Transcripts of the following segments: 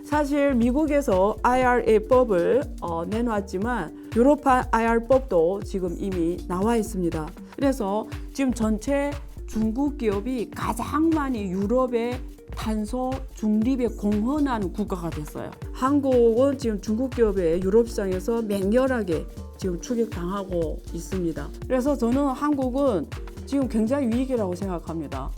사실 미국에서 IRA법을 내놓았지만 유럽판 IR법도 지금 이미 나와 있습니다. 그래서 지금 전체 중국 기업이 가장 많이 유럽의 탄소 중립에 공헌하는 국가가 됐어요. 한국은 지금 중국 기업의 유럽 시장에서 맹렬하게 지금 추격당하고 있습니다. 그래서 저는 한국은 지금 굉장히 위기라고 생각합니다.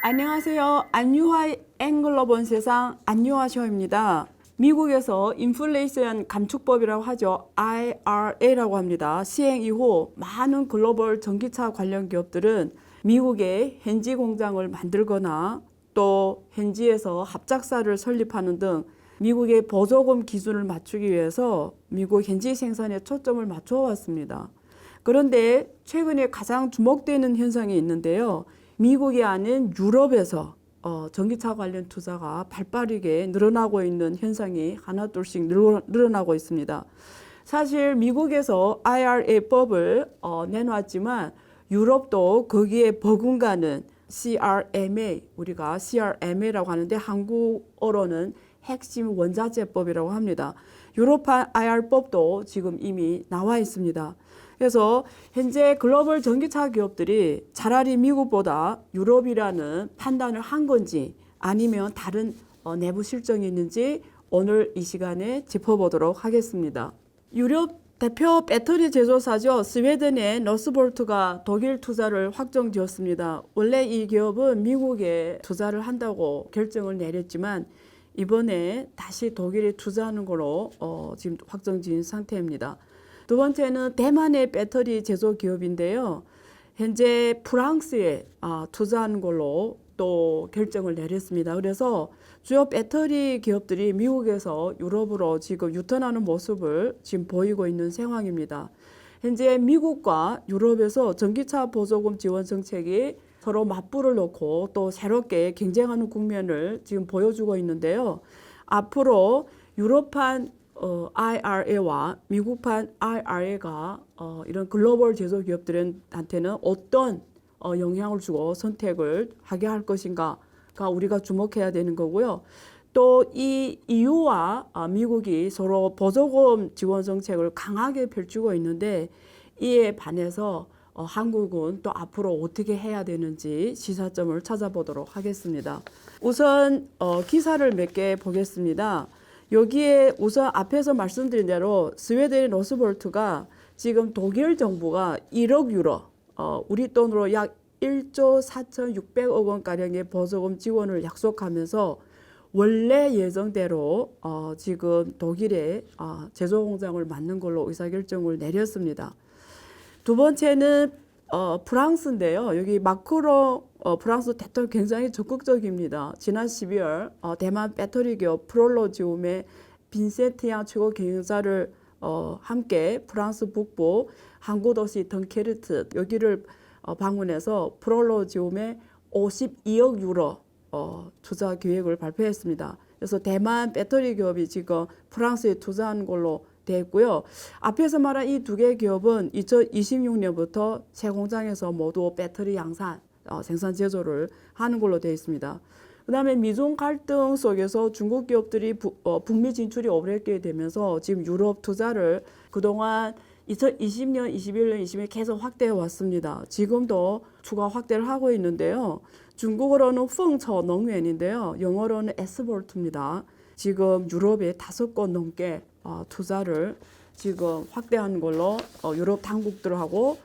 안녕하세요. 안유화 앵글로 본 세상 안유화쇼입니다. 미국에서 인플레이션 감축법이라고 하죠. IRA라고 합니다. 시행 이후 많은 글로벌 전기차 관련 기업들은 미국에 현지 공장을 만들거나 또 현지에서 합작사를 설립하는 등 미국의 보조금 기준을 맞추기 위해서 미국 현지 생산에 초점을 맞춰왔습니다. 그런데 최근에 가장 주목되는 현상이 있는데요. 미국이 아닌 유럽에서 전기차 관련 투자가 발빠르게 늘어나고 있는 현상이 하나둘씩 늘어나고 있습니다. 사실 미국에서 IRA법을 내놓았지만 유럽도 거기에 버금가는 CRMA, 우리가 CRMA라고 하는데 한국어로는 핵심 원자재법이라고 합니다. 유럽판 IR법도 지금 이미 나와 있습니다. 그래서 현재 글로벌 전기차 기업들이 차라리 미국보다 유럽이라는 판단을 한 건지 아니면 다른 내부 실정이 있는지 오늘 이 시간에 짚어보도록 하겠습니다. 유럽 대표 배터리 제조사죠. 스웨덴의 노스볼트가 독일 투자를 확정지었습니다. 원래 이 기업은 미국에 투자를 한다고 결정을 내렸지만 이번에 다시 독일에 투자하는 걸로 지금 확정지은 상태입니다. 두 번째는 대만의 배터리 제조 기업인데요. 현재 프랑스에 투자하는 걸로 또 결정을 내렸습니다. 그래서 주요 배터리 기업들이 미국에서 유럽으로 지금 유턴하는 모습을 지금 보이고 있는 상황입니다. 현재 미국과 유럽에서 전기차 보조금 지원 정책이 서로 맞불을 놓고 또 새롭게 경쟁하는 국면을 지금 보여주고 있는데요. 앞으로 유럽판 IRA와 미국판 IRA가 이런 글로벌 제조 기업들한테는 어떤 영향을 주고 선택을 하게 할 것인가가 우리가 주목해야 되는 거고요. 또 이 EU와 미국이 서로 보조금 지원 정책을 강하게 펼치고 있는데 이에 반해서 한국은 또 앞으로 어떻게 해야 되는지 시사점을 찾아보도록 하겠습니다. 우선 기사를 몇 개 보겠습니다. 여기에 우선 앞에서 말씀드린 대로 스웨덴의 노스볼트가 지금 독일 정부가 1억 유로, 우리 돈으로 약 1조 4,600억 원가량의 보조금 지원을 약속하면서 원래 예정대로 지금 독일에 제조 공장을 만든 걸로 의사결정을 내렸습니다. 두 번째는 프랑스인데요. 여기 마크롱 프랑스 대통령 굉장히 적극적입니다. 지난 12월 대만 배터리 기업 프롤로지움의 빈센티앙 최고 경영자를 함께 프랑스 북부 항구도시 덩케르트 여기를 방문해서 프롤로지움의 52억 유로 투자 계획을 발표했습니다. 그래서 대만 배터리 기업이 지금 프랑스에 투자한 걸로 되어 있고요. 앞에서 말한 이 두 개 기업은 2026년부터 새 공장에서 모두 배터리 양산, 생산 제조를 하는 걸로 되어 있습니다. 그 다음에 미중 갈등 속에서 중국 기업들이 북미 진출이 어렵게 되면서 지금 유럽 투자를 그동안 2020년, 21년, 22년 계속 확대해 왔습니다. 지금도 추가 확대를 하고 있는데요. 중국어로는 펑처能源인데요. 영어로는 에스볼트입니다. 지금 유럽에 5곳 넘게 투자를 지금 확대하는 걸로 유럽 당국들하고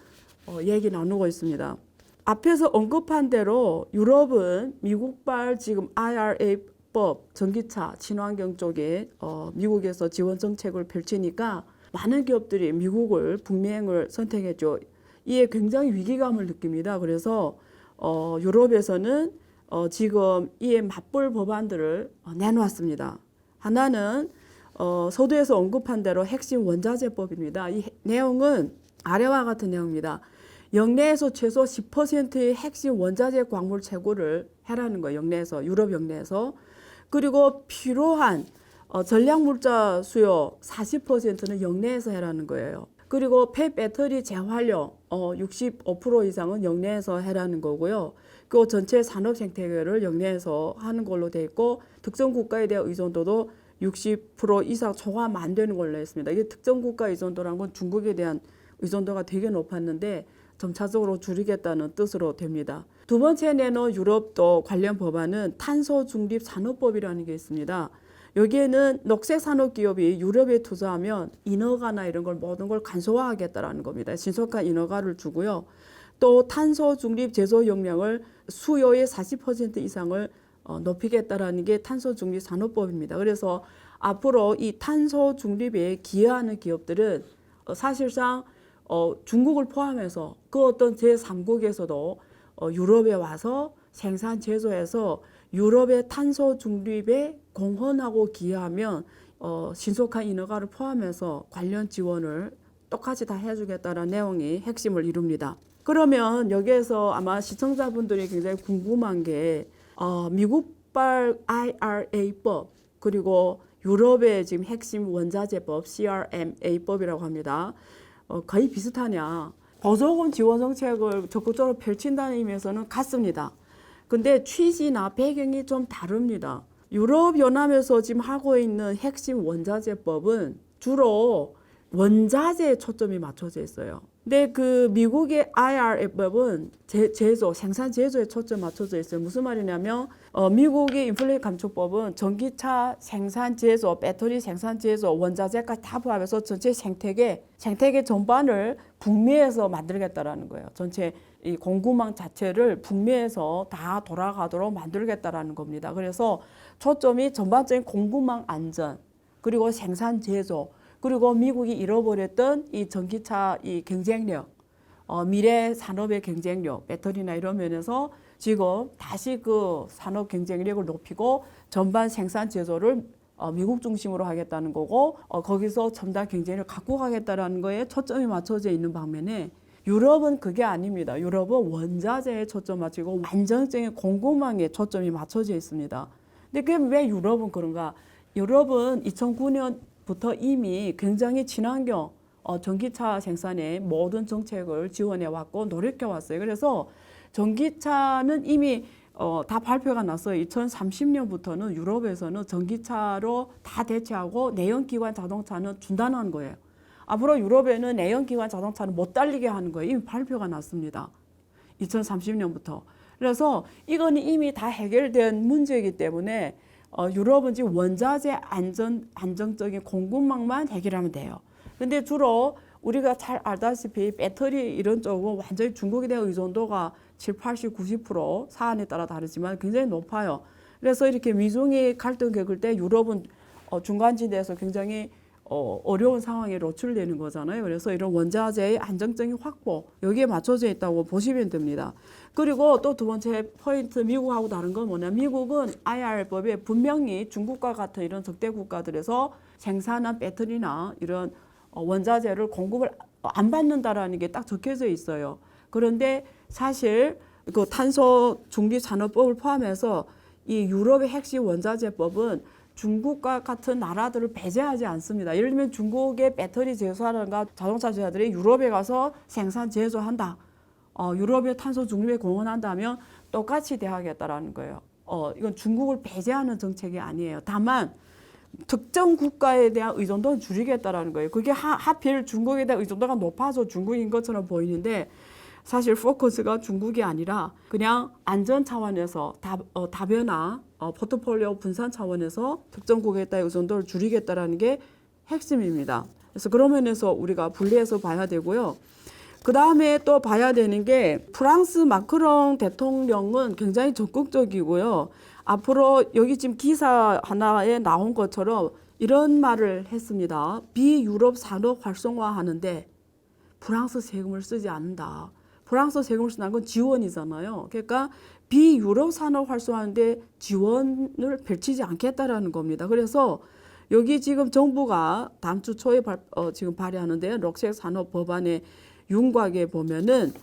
얘기 나누고 있습니다. 앞에서 언급한 대로 유럽은 미국발 지금 IRA법 전기차 친환경 쪽에 미국에서 지원 정책을 펼치니까 많은 기업들이 미국을 북미행을 선택했죠. 이에 굉장히 위기감을 느낍니다. 그래서 유럽에서는 지금 이에 맞불 법안들을 내놓았습니다. 하나는 서두에서 언급한 대로 핵심 원자재법입니다. 이 내용은 아래와 같은 내용입니다. 영내에서 최소 10%의 핵심 원자재 광물 채굴을 해라는 거예요. 영내에서, 유럽 영내에서. 그리고 필요한 전략물자 수요 40%는 영내에서 해라는 거예요. 그리고 폐배터리 재활용 65% 이상은 영내에서 해라는 거고요. 그 전체 산업 생태계를 영내에서 하는 걸로 돼 있고 특정 국가에 대한 의존도도 60% 이상 초과하면 안 되는 걸로 했습니다. 이게 특정 국가 의존도라는 건 중국에 대한 의존도가 되게 높았는데 점차적으로 줄이겠다는 뜻으로 됩니다. 두 번째 내놓은 유럽도 관련 법안은 탄소 중립 산업법이라는 게 있습니다. 여기에는 녹색 산업 기업이 유럽에 투자하면 인허가나 이런 걸 모든 걸 간소화하겠다라는 겁니다. 신속한 인허가를 주고요. 또 탄소 중립 제조 역량을 수요의 40% 이상을 높이겠다라는 게 탄소 중립 산업법입니다. 그래서 앞으로 이 탄소 중립에 기여하는 기업들은 사실상 중국을 포함해서 그 어떤 제3국에서도 유럽에 와서 생산 제조해서 유럽의 탄소 중립에 공헌하고 기여하면 신속한 인허가를 포함해서 관련 지원을 똑같이 다 해주겠다는 내용이 핵심을 이룹니다. 그러면 여기에서 아마 시청자분들이 굉장히 궁금한 게 미국발 IRA법 그리고 유럽의 지금 핵심 원자재법 CRMA법이라고 합니다. 거의 비슷하냐. 보조금 지원 정책을 적극적으로 펼친다는 의미에서는 같습니다. 근데 취지나 배경이 좀 다릅니다. 유럽연합에서 지금 하고 있는 핵심 원자재법은 주로 원자재에 초점이 맞춰져 있어요. 근데 그 미국의 IRA법은 제조, 생산 제조에 초점 맞춰져 있어요. 무슨 말이냐면 미국의 인플레이션 감축법은 전기차 생산 제조, 배터리 생산 제조, 원자재까지 다 포함해서 전체 생태계 전반을 북미에서 만들겠다라는 거예요. 전체 이 공급망 자체를 북미에서 다 돌아가도록 만들겠다라는 겁니다. 그래서 초점이 전반적인 공급망 안전, 그리고 생산 제조, 그리고 미국이 잃어버렸던 이 전기차 이 경쟁력, 미래 산업의 경쟁력, 배터리나 이런 면에서 지금 다시 그 산업 경쟁력을 높이고 전반 생산 제조를 미국 중심으로 하겠다는 거고 거기서 첨단 경쟁력을 갖고 가겠다는 거에 초점이 맞춰져 있는 반면에 유럽은 그게 아닙니다. 유럽은 원자재에 초점 맞추고 안정적인 공급망에 초점이 맞춰져 있습니다. 근데 그게 왜 유럽은 그런가? 유럽은 2009년부터 이미 굉장히 친환경 전기차 생산에 모든 정책을 지원해 왔고 노력해 왔어요. 그래서 전기차는 이미 다 발표가 났어요. 2030년부터는 유럽에서는 전기차로 다 대체하고 내연기관 자동차는 중단하는 거예요. 앞으로 유럽에는 내연기관 자동차는 못 달리게 하는 거예요. 이미 발표가 났습니다. 2030년부터. 그래서 이거는 이미 다 해결된 문제이기 때문에 유럽은 지금 원자재 안정적인 공급망만 해결하면 돼요. 근데 주로 우리가 잘 알다시피 배터리 이런 쪽은 완전히 중국에 대한 의존도가 7, 80, 90% 사안에 따라 다르지만 굉장히 높아요. 그래서 이렇게 미중이 갈등 겪을 때 유럽은 중간지대에서 굉장히 어려운 상황에 노출되는 거잖아요. 그래서 이런 원자재의 안정적인 확보 여기에 맞춰져 있다고 보시면 됩니다. 그리고 또 두 번째 포인트 미국하고 다른 건 뭐냐? 미국은 IR법에 분명히 중국과 같은 이런 적대 국가들에서 생산한 배터리나 이런 원자재를 공급을 안 받는다라는 게 딱 적혀져 있어요. 그런데 사실 그 탄소 중립 산업법을 포함해서 이 유럽의 핵심 원자재법은 중국과 같은 나라들을 배제하지 않습니다. 예를 들면 중국의 배터리 제조사라든가 자동차 제조사들이 유럽에 가서 생산 제조한다. 유럽의 탄소 중립에 공헌한다면 똑같이 대하겠다라는 거예요. 이건 중국을 배제하는 정책이 아니에요. 다만 특정 국가에 대한 의존도는 줄이겠다라는 거예요. 그게 하필 중국에 대한 의존도가 높아서 중국인 것처럼 보이는데 사실 포커스가 중국이 아니라 그냥 안전 차원에서 다변화, 포트폴리오 분산 차원에서 특정 국가에 대한 의존도를 줄이겠다라는 게 핵심입니다. 그래서 그런 면에서 우리가 분리해서 봐야 되고요. 그 다음에 또 봐야 되는 게 프랑스 마크롱 대통령은 굉장히 적극적이고요. 앞으로 여기 지금 기사 하나에 나온 것처럼 이런 말을 했습니다. 비유럽 산업 활성화하는데 프랑스 세금을 쓰지 않는다. 프랑스 세금을 쓴다는 건 지원이잖아요. 그러니까 비유럽 산업 활성화하는데 지원을 펼치지 않겠다라는 겁니다. 그래서 여기 지금 정부가 다음 주 초에 지금 발의하는데요. 녹색 산업 법안의 윤곽에 보면은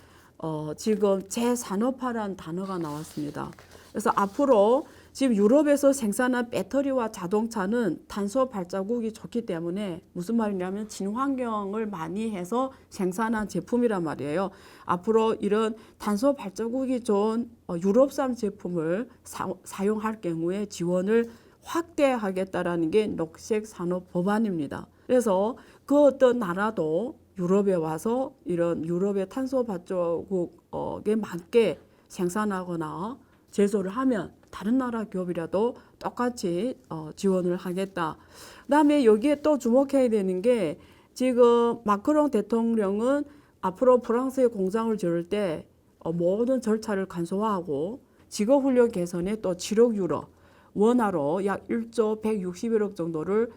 지금 재산업화라는 단어가 나왔습니다. 그래서 앞으로 지금 유럽에서 생산한 배터리와 자동차는 탄소 발자국이 좋기 때문에 무슨 말이냐면 친환경을 많이 해서 생산한 제품이란 말이에요. 앞으로 이런 탄소 발자국이 좋은 유럽산 제품을 사용할 경우에 지원을 확대하겠다라는 게 녹색 산업 법안입니다. 그래서 그 어떤 나라도 유럽에 와서 이런 유럽의 탄소 발자국에 맞게 생산하거나 제조를 하면 다른 나라 기업이라도 똑같이 지원을 하겠다. 그다음에 여기에 또 주목해야 되는 게 지금 마크롱 대통령은 앞으로 프랑스에 공장을 지을 때 모든 절차를 간소화하고 직업훈련 개선에 또 7억 유로 원화로 약 1조 161억 정도를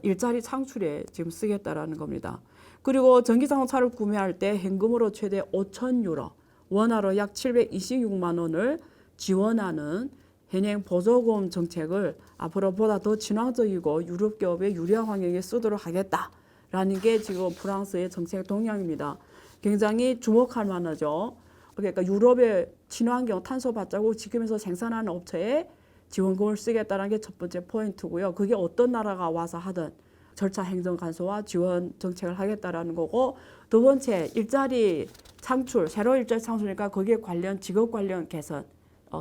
일자리 창출에 지금 쓰겠다라는 겁니다. 그리고 전기자동차를 구매할 때 현금으로 최대 5천 유로 원화로 약 726만 원을 지원하는 현행 보조금 정책을 앞으로 보다 더 친환적이고 유럽 기업의 유리한 환경에 쓰도록 하겠다라는 게 지금 프랑스의 정책 동향입니다. 굉장히 주목할 만하죠. 그러니까 유럽의 친환경 탄소 발자국 지키면서 생산하는 업체에 지원금을 쓰겠다는 게 첫 번째 포인트고요. 그게 어떤 나라가 와서 하든 절차 행정 간소화 지원 정책을 하겠다라는 거고, 두 번째 일자리 창출, 새로운 일자리 창출이니까 거기에 관련 직업 관련 개선,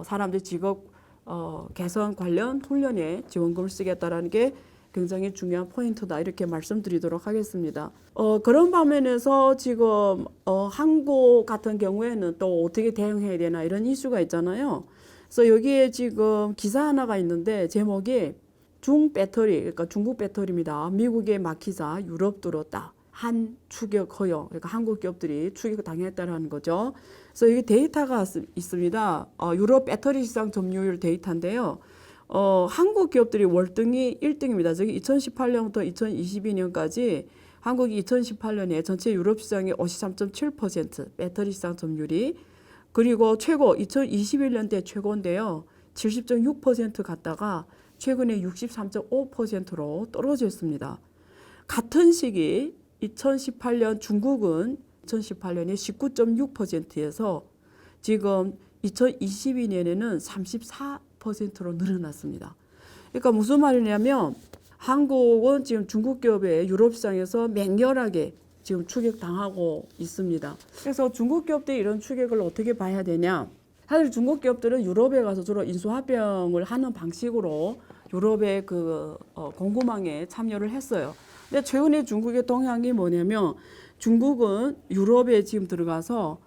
사람들 직업 개선 관련 훈련에 지원금을 쓰겠다라는 게 굉장히 중요한 포인트다, 이렇게 말씀드리도록 하겠습니다. 그런 방면에서 지금 한국 같은 경우에는 또 어떻게 대응해야 되나 이런 이슈가 있잖아요. 그래서 여기에 지금 기사 하나가 있는데 제목이 중배터리, 그러니까 중국 배터리입니다. 미국에 막히자 유럽 들어왔다. 한 추격 허용, 그러니까 한국 기업들이 추격 당했다라는 거죠. 그래서 여기 데이터가 있습니다. 유럽 배터리 시장 점유율 데이터인데요. 한국 기업들이 월등히 1등입니다. 저기 2018년부터 2022년까지 한국이 2018년에 전체 유럽 시장의 53.7% 배터리 시장 점유율이, 그리고 최고 2021년대 최고인데요. 70.6% 갔다가 최근에 63.5%로 떨어졌습니다. 같은 시기 2018년 중국은 2018년에 19.6%에서 지금 2022년에는 34%로 늘어났습니다. 그러니까 무슨 말이냐면 한국은 지금 중국 기업의 유럽 시장에서 맹렬하게 지금 추격당하고 있습니다. 그래서 중국 기업들이 이런 추격을 어떻게 봐야 되냐? 사실 중국 기업들은 유럽에 가서 주로 인수합병을 하는 방식으로 유럽의 공급망에 참여를 했어요. 근데 최근에 중국의 동향이 뭐냐면 중국은 유럽에 지금 들어가서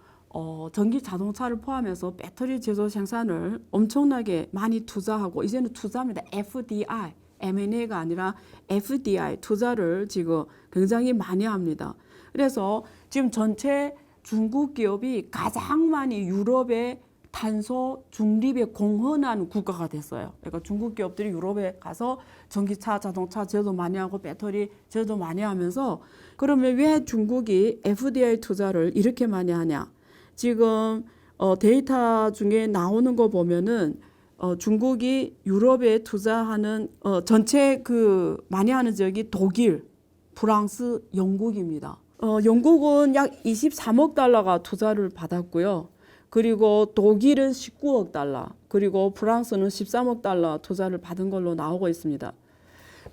전기 자동차를 포함해서 배터리 제조 생산을 엄청나게 많이 투자하고, 이제는 투자입니다. FDI, M&A가 아니라 FDI 투자를 지금 굉장히 많이 합니다. 그래서 지금 전체 중국 기업이 가장 많이 유럽의 탄소 중립에 공헌하는 국가가 됐어요. 그러니까 중국 기업들이 유럽에 가서 전기차, 자동차 제조 많이 하고 배터리 제조 많이 하면서, 그러면 왜 중국이 FDI 투자를 이렇게 많이 하냐? 지금 데이터 중에 나오는 거 보면은 중국이 유럽에 투자하는 전체 많이 하는 지역이 독일, 프랑스, 영국입니다. 영국은 약 23억 달러가 투자를 받았고요. 그리고 독일은 19억 달러, 그리고 프랑스는 13억 달러 투자를 받은 걸로 나오고 있습니다.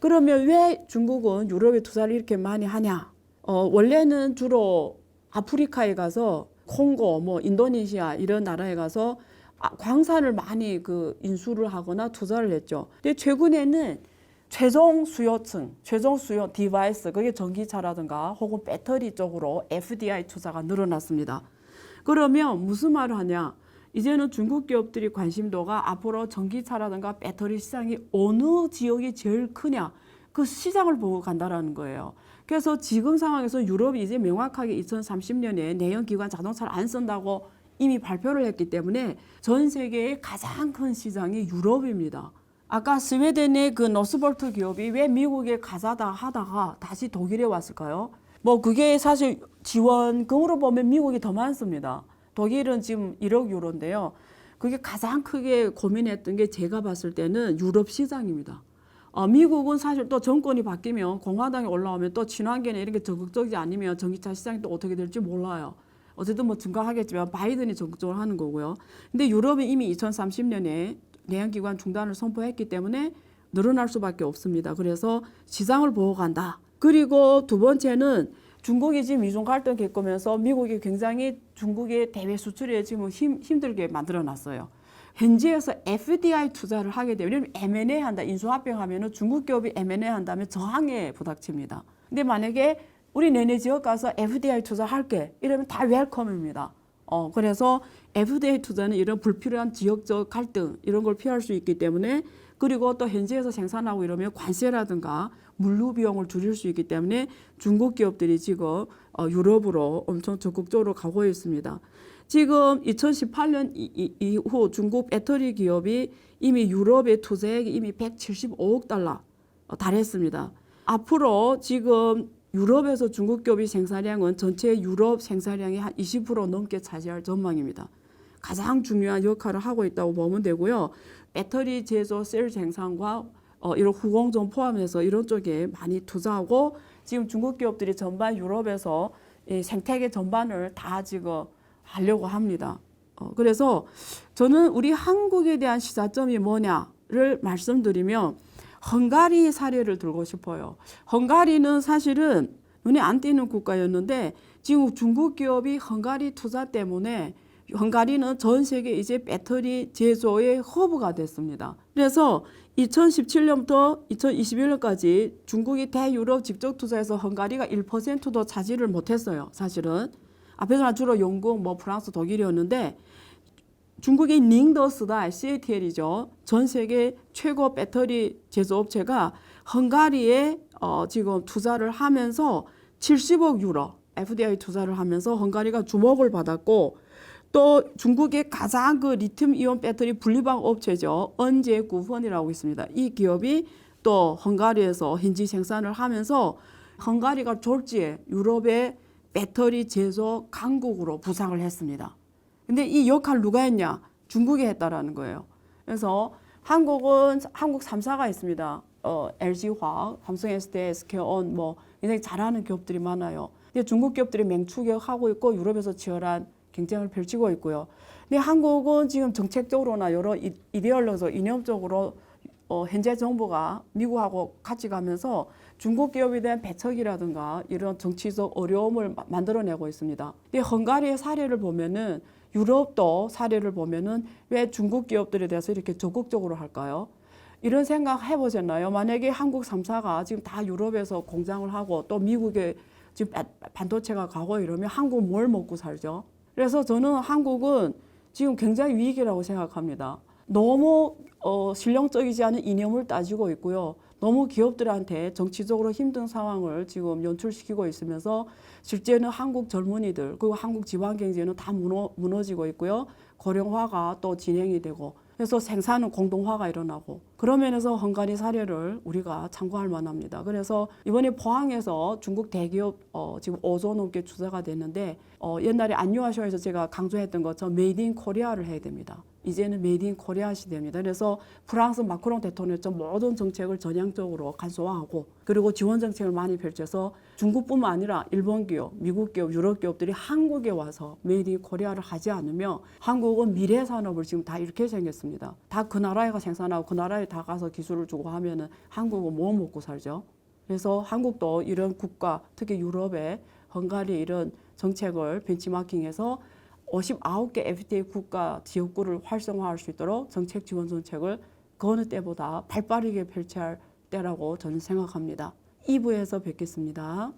그러면 왜 중국은 유럽에 투자를 이렇게 많이 하냐? 원래는 주로 아프리카에 가서 콩고, 인도네시아 이런 나라에 가서 광산을 많이 인수를 하거나 투자를 했죠. 근데 최근에는 최종 수요층, 최종 수요 디바이스, 그게 전기차라든가 혹은 배터리 쪽으로 FDI 투자가 늘어났습니다. 그러면 무슨 말을 하냐? 이제는 중국 기업들이 관심도가 앞으로 전기차라든가 배터리 시장이 어느 지역이 제일 크냐, 그 시장을 보고 간다라는 거예요. 그래서 지금 상황에서 유럽이 이제 명확하게 2030년에 내연기관 자동차를 안 쓴다고 이미 발표를 했기 때문에 전 세계의 가장 큰 시장이 유럽입니다. 아까 스웨덴의 노스볼트 기업이 왜 미국에 가자다 하다가 다시 독일에 왔을까요? 그게 사실 지원금으로 보면 미국이 더 많습니다. 독일은 지금 1억 유로인데요. 그게 가장 크게 고민했던 게 제가 봤을 때는 유럽 시장입니다. 미국은 사실 또 정권이 바뀌면, 공화당이 올라오면 또 친환경에 이런 게 적극적이지 않으면 전기차 시장이 또 어떻게 될지 몰라요. 어쨌든 증가하겠지만 바이든이 적극적으로 하는 거고요. 근데 유럽은 이미 2030년에 내연기관 중단을 선포했기 때문에 늘어날 수밖에 없습니다. 그래서 시장을 보고 간다. 그리고 두 번째는 중국이 지금 미중 갈등 겪으면서 미국이 굉장히 중국의 대외 수출에 지금 힘들게 만들어놨어요. 현지에서 FDI 투자를 하게 되면 M&A 한다, 인수합병하면은 중국 기업이 M&A 한다면 저항에 부닥칩니다. 근데 만약에 우리 내내 지역 가서 FDI 투자할게 이러면 다 웰컴입니다. 그래서 FDI 투자는 이런 불필요한 지역적 갈등 이런 걸 피할 수 있기 때문에 그리고 또 현지에서 생산하고 이러면 관세라든가 물류 비용을 줄일 수 있기 때문에 중국 기업들이 지금 유럽으로 엄청 적극적으로 가고 있습니다. 지금 2018년 이후 중국 배터리 기업이 이미 유럽의 투자액이 이미 175억 달러 달했습니다. 앞으로 지금 유럽에서 중국 기업의 생산량은 전체 유럽 생산량의 한 20% 넘게 차지할 전망입니다. 가장 중요한 역할을 하고 있다고 보면 되고요. 배터리 제조, 셀 생산과 이런 후공정 포함해서 이런 쪽에 많이 투자하고 지금 중국 기업들이 전반 유럽에서 이 생태계 전반을 다 지금 하려고 합니다. 그래서 저는 우리 한국에 대한 시사점이 뭐냐를 말씀드리면 헝가리 사례를 들고 싶어요. 헝가리는 사실은 눈에 안 띄는 국가였는데 지금 중국 기업이 헝가리 투자 때문에 헝가리는 전 세계 이제 배터리 제조의 허브가 됐습니다. 그래서 2017년부터 2021년까지 중국이 대유럽 직접 투자에서 헝가리가 1%도 차지를 못했어요. 사실은 앞에서는 주로 영국, 프랑스, 독일이었는데 중국의 닝더스다 CATL이죠. 전 세계 최고 배터리 제조업체가 헝가리에 지금 투자를 하면서 70억 유로 FDI 투자를 하면서 헝가리가 주목을 받았고 또 중국의 가장 그 리튬 이온 배터리 분리방 업체죠. 언제구펀이라고 있습니다. 이 기업이 또 헝가리에서 현지 생산을 하면서 헝가리가 졸지에 유럽의 배터리 제조 강국으로 부상을 했습니다. 근데 이 역할 누가 했냐? 중국이 했다라는 거예요. 그래서 한국은 한국 3사가 있습니다. LG화학, 삼성SD, SK온 굉장히 잘하는 기업들이 많아요. 근데 중국 기업들이 맹추격하고 있고 유럽에서 치열한 경쟁을 펼치고 있고요. 근데 한국은 지금 정책적으로나 여러 이데올로기적 이념적으로 현재 정부가 미국하고 같이 가면서 중국 기업에 대한 배척이라든가 이런 정치적 어려움을 만들어내고 있습니다. 근데 헝가리의 사례를 보면은 유럽도 사례를 보면은 왜 중국 기업들에 대해서 이렇게 적극적으로 할까요? 이런 생각 해보셨나요? 만약에 한국 3사가 지금 다 유럽에서 공장을 하고 또 미국에 지금 반도체가 가고 이러면 한국 뭘 먹고 살죠? 그래서 저는 한국은 지금 굉장히 위기라고 생각합니다. 너무 실용적이지 않은 이념을 따지고 있고요. 너무 기업들한테 정치적으로 힘든 상황을 지금 연출시키고 있으면서 실제는 한국 젊은이들 그리고 한국 지방 경제는 다 무너지고 있고요. 고령화가 또 진행이 되고 그래서 생산은 공동화가 일어나고 그런 면에서 헝가리 사례를 우리가 참고할 만합니다. 그래서 이번에 포항에서 중국 대기업 지금 5조 넘게 투자가 됐는데 옛날에 안유아쇼에서 제가 강조했던 것처럼 메이드 인 코리아를 해야 됩니다. 이제는 메이드 인 코리아 시대입니다. 그래서 프랑스 마크롱 대통령처럼 모든 정책을 전향적으로 간소화하고 그리고 지원 정책을 많이 펼쳐서 중국뿐만 아니라 일본 기업, 미국 기업, 유럽 기업들이 한국에 와서 메이드 인 코리아를 하지 않으면 한국은 미래 산업을 지금 다 이렇게 생겼습니다. 다 그 나라에가 생산하고 그 나라에 다 가서 기술을 주고 하면은 한국은 뭐 먹고 살죠? 그래서 한국도 이런 국가, 특히 유럽의 헝가리 이런 정책을 벤치마킹해서 59개 FTA 국가 지역구를 활성화할 수 있도록 정책 지원 정책을 그 어느 때보다 발빠르게 펼쳐야 할 때라고 저는 생각합니다. 2부에서 뵙겠습니다.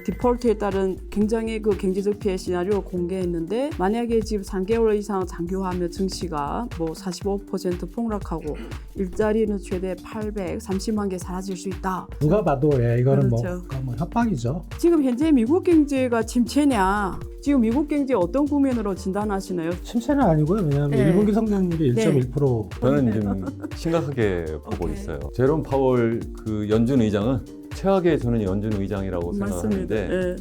디폴트에 따른 굉장히 그 경제적 피해 시나리오 공개했는데 만약에 지금 3개월 이상 장기화하면 증시가 45% 폭락하고 일자리는 최대 830만 개 사라질 수 있다. 누가 봐도 이거는 그렇죠. 뭐 협박이죠. 지금 현재 미국 경제가 침체냐? 지금 미국 경제 어떤 국면으로 진단하시나요? 침체는 아니고요. 왜냐하면 네. 1분기 성장률이 1.1%. 저는 좀 심각하게 보고 오케이. 있어요. 제롬 파월 그 연준 의장은 최악의 저는 연준 의장이라고 맞습니다. 생각하는데 예.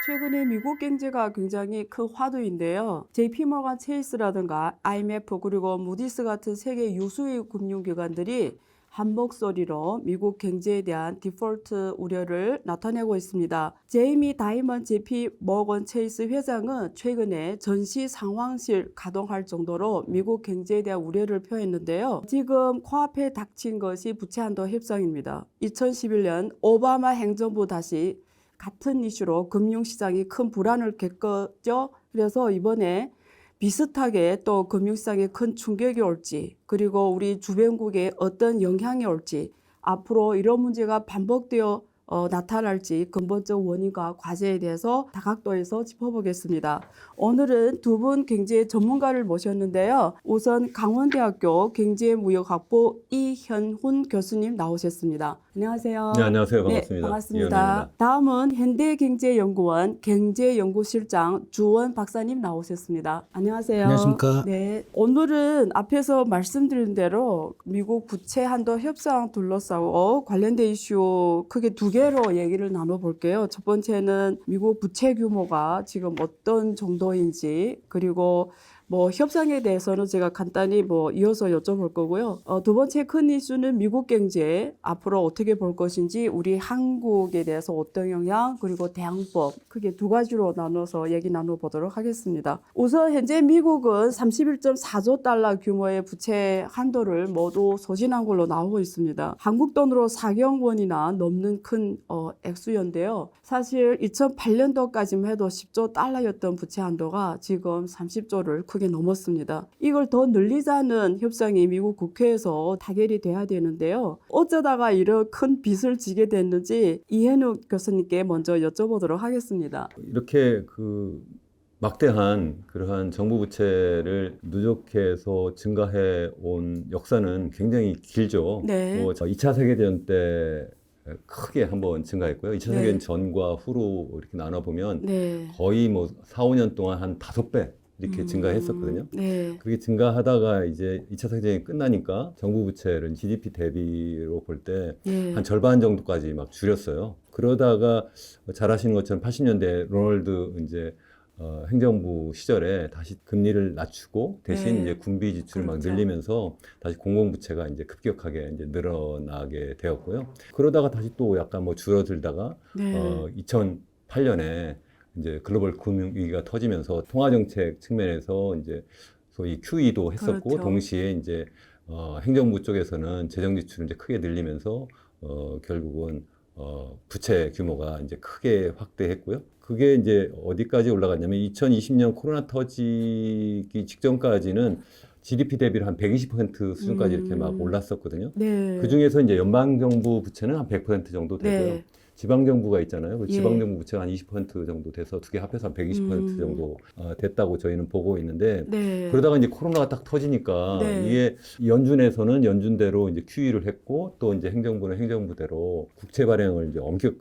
최근에 미국 경제가 굉장히 큰 화두인데요. JP모건 체이스라든가 IMF 그리고 무디스 같은 세계 유수의 금융기관들이 한 목소리로 미국 경제에 대한 디폴트 우려를 나타내고 있습니다. 제이미 다이먼 JP 모건 체이스 회장은 최근에 전시 상황실 가동할 정도로 미국 경제에 대한 우려를 표했는데요. 지금 코앞에 닥친 것이 부채 한도 협상입니다. 2011년 오바마 행정부 다시 같은 이슈로 금융시장이 큰 불안을 겪었죠. 그래서 이번에 비슷하게 또 금융시장에 큰 충격이 올지, 그리고 우리 주변국에 어떤 영향이 올지, 앞으로 이런 문제가 반복되어 나타날지 근본적 원인과 과제에 대해서 다각도에서 짚어보겠습니다. 오늘은 두 분 경제 전문가를 모셨는데요. 우선 강원대학교 경제무역학부 이현훈 교수님 나오셨습니다. 안녕하세요. 네, 안녕하세요. 반갑습니다. 네, 반갑습니다. 이현우입니다. 다음은 현대경제연구원 경제연구실장 주원 박사님 나오셨습니다. 안녕하세요. 안녕하십니까. 네, 오늘은 앞에서 말씀드린 대로 미국 부채 한도 협상 둘러싸고 관련된 이슈 크게 두 개로 얘기를 나눠볼게요. 첫 번째는 미국 부채 규모가 지금 어떤 정도인지, 그리고 협상에 대해서는 제가 간단히 이어서 여쭤볼 거고요. 두 번째 큰 이슈는 미국 경제 앞으로 어떻게 볼 것인지, 우리 한국에 대해서 어떤 영향, 그리고 대응법, 크게 두 가지로 나눠서 얘기 나눠보도록 하겠습니다. 우선 현재 미국은 31.4조 달러 규모의 부채 한도를 모두 소진한 걸로 나오고 있습니다. 한국 돈으로 4경 원이나 넘는 큰 액수였는데요. 사실 2008년도까지만 해도 10조 달러였던 부채 한도가 지금 30조를 크게 넘었습니다. 이걸 더 늘리자는 협상이 미국 국회에서 타결이 돼야 되는데요. 어쩌다가 이런 큰 빚을 지게 됐는지 이현욱 교수님께 먼저 여쭤보도록 하겠습니다. 이렇게 막대한 그러한 정부 부채를 누적해서 증가해 온 역사는 굉장히 길죠. 네. 2차 세계대전 때 크게 한번 증가했고요. 2차 네. 세계대전 전과 후로 이렇게 나눠보면 네. 거의 4, 5년 동안 한 5배 이렇게 증가했었거든요. 네. 그게 증가하다가 이제 2차 세계대전이 끝나니까 정부 부채를 GDP 대비로 볼 때 네. 한 절반 정도까지 막 줄였어요. 그러다가 잘 아시는 것처럼 80년대 로널드 이제 행정부 시절에 다시 금리를 낮추고 대신 네. 이제 군비 지출을 막 그렇죠. 늘리면서 다시 공공부채가 이제 급격하게 이제 늘어나게 되었고요. 그러다가 다시 또 약간 줄어들다가 네. 2008년에 이제 글로벌 금융위기가 터지면서 통화정책 측면에서 이제 소위 QE도 했었고, 그렇죠. 동시에 이제 행정부 쪽에서는 재정 지출을 이제 크게 늘리면서 결국은 부채 규모가 이제 크게 확대했고요. 그게 이제 어디까지 올라갔냐면 2020년 코로나 터지기 직전까지는 GDP 대비로 한 120% 수준까지 이렇게 막 올랐었거든요. 네. 그 중에서 이제 연방정부 부채는 한 100% 정도 되고요. 네. 지방정부가 있잖아요. 그 예. 지방정부 부채가 한 20% 정도 돼서 두 개 합해서 한 120% 정도 됐다고 저희는 보고 있는데, 네. 그러다가 이제 코로나가 딱 터지니까 네. 이게 연준에서는 연준대로 이제 QE를 했고, 또 이제 행정부는 행정부대로 국채 발행을 이제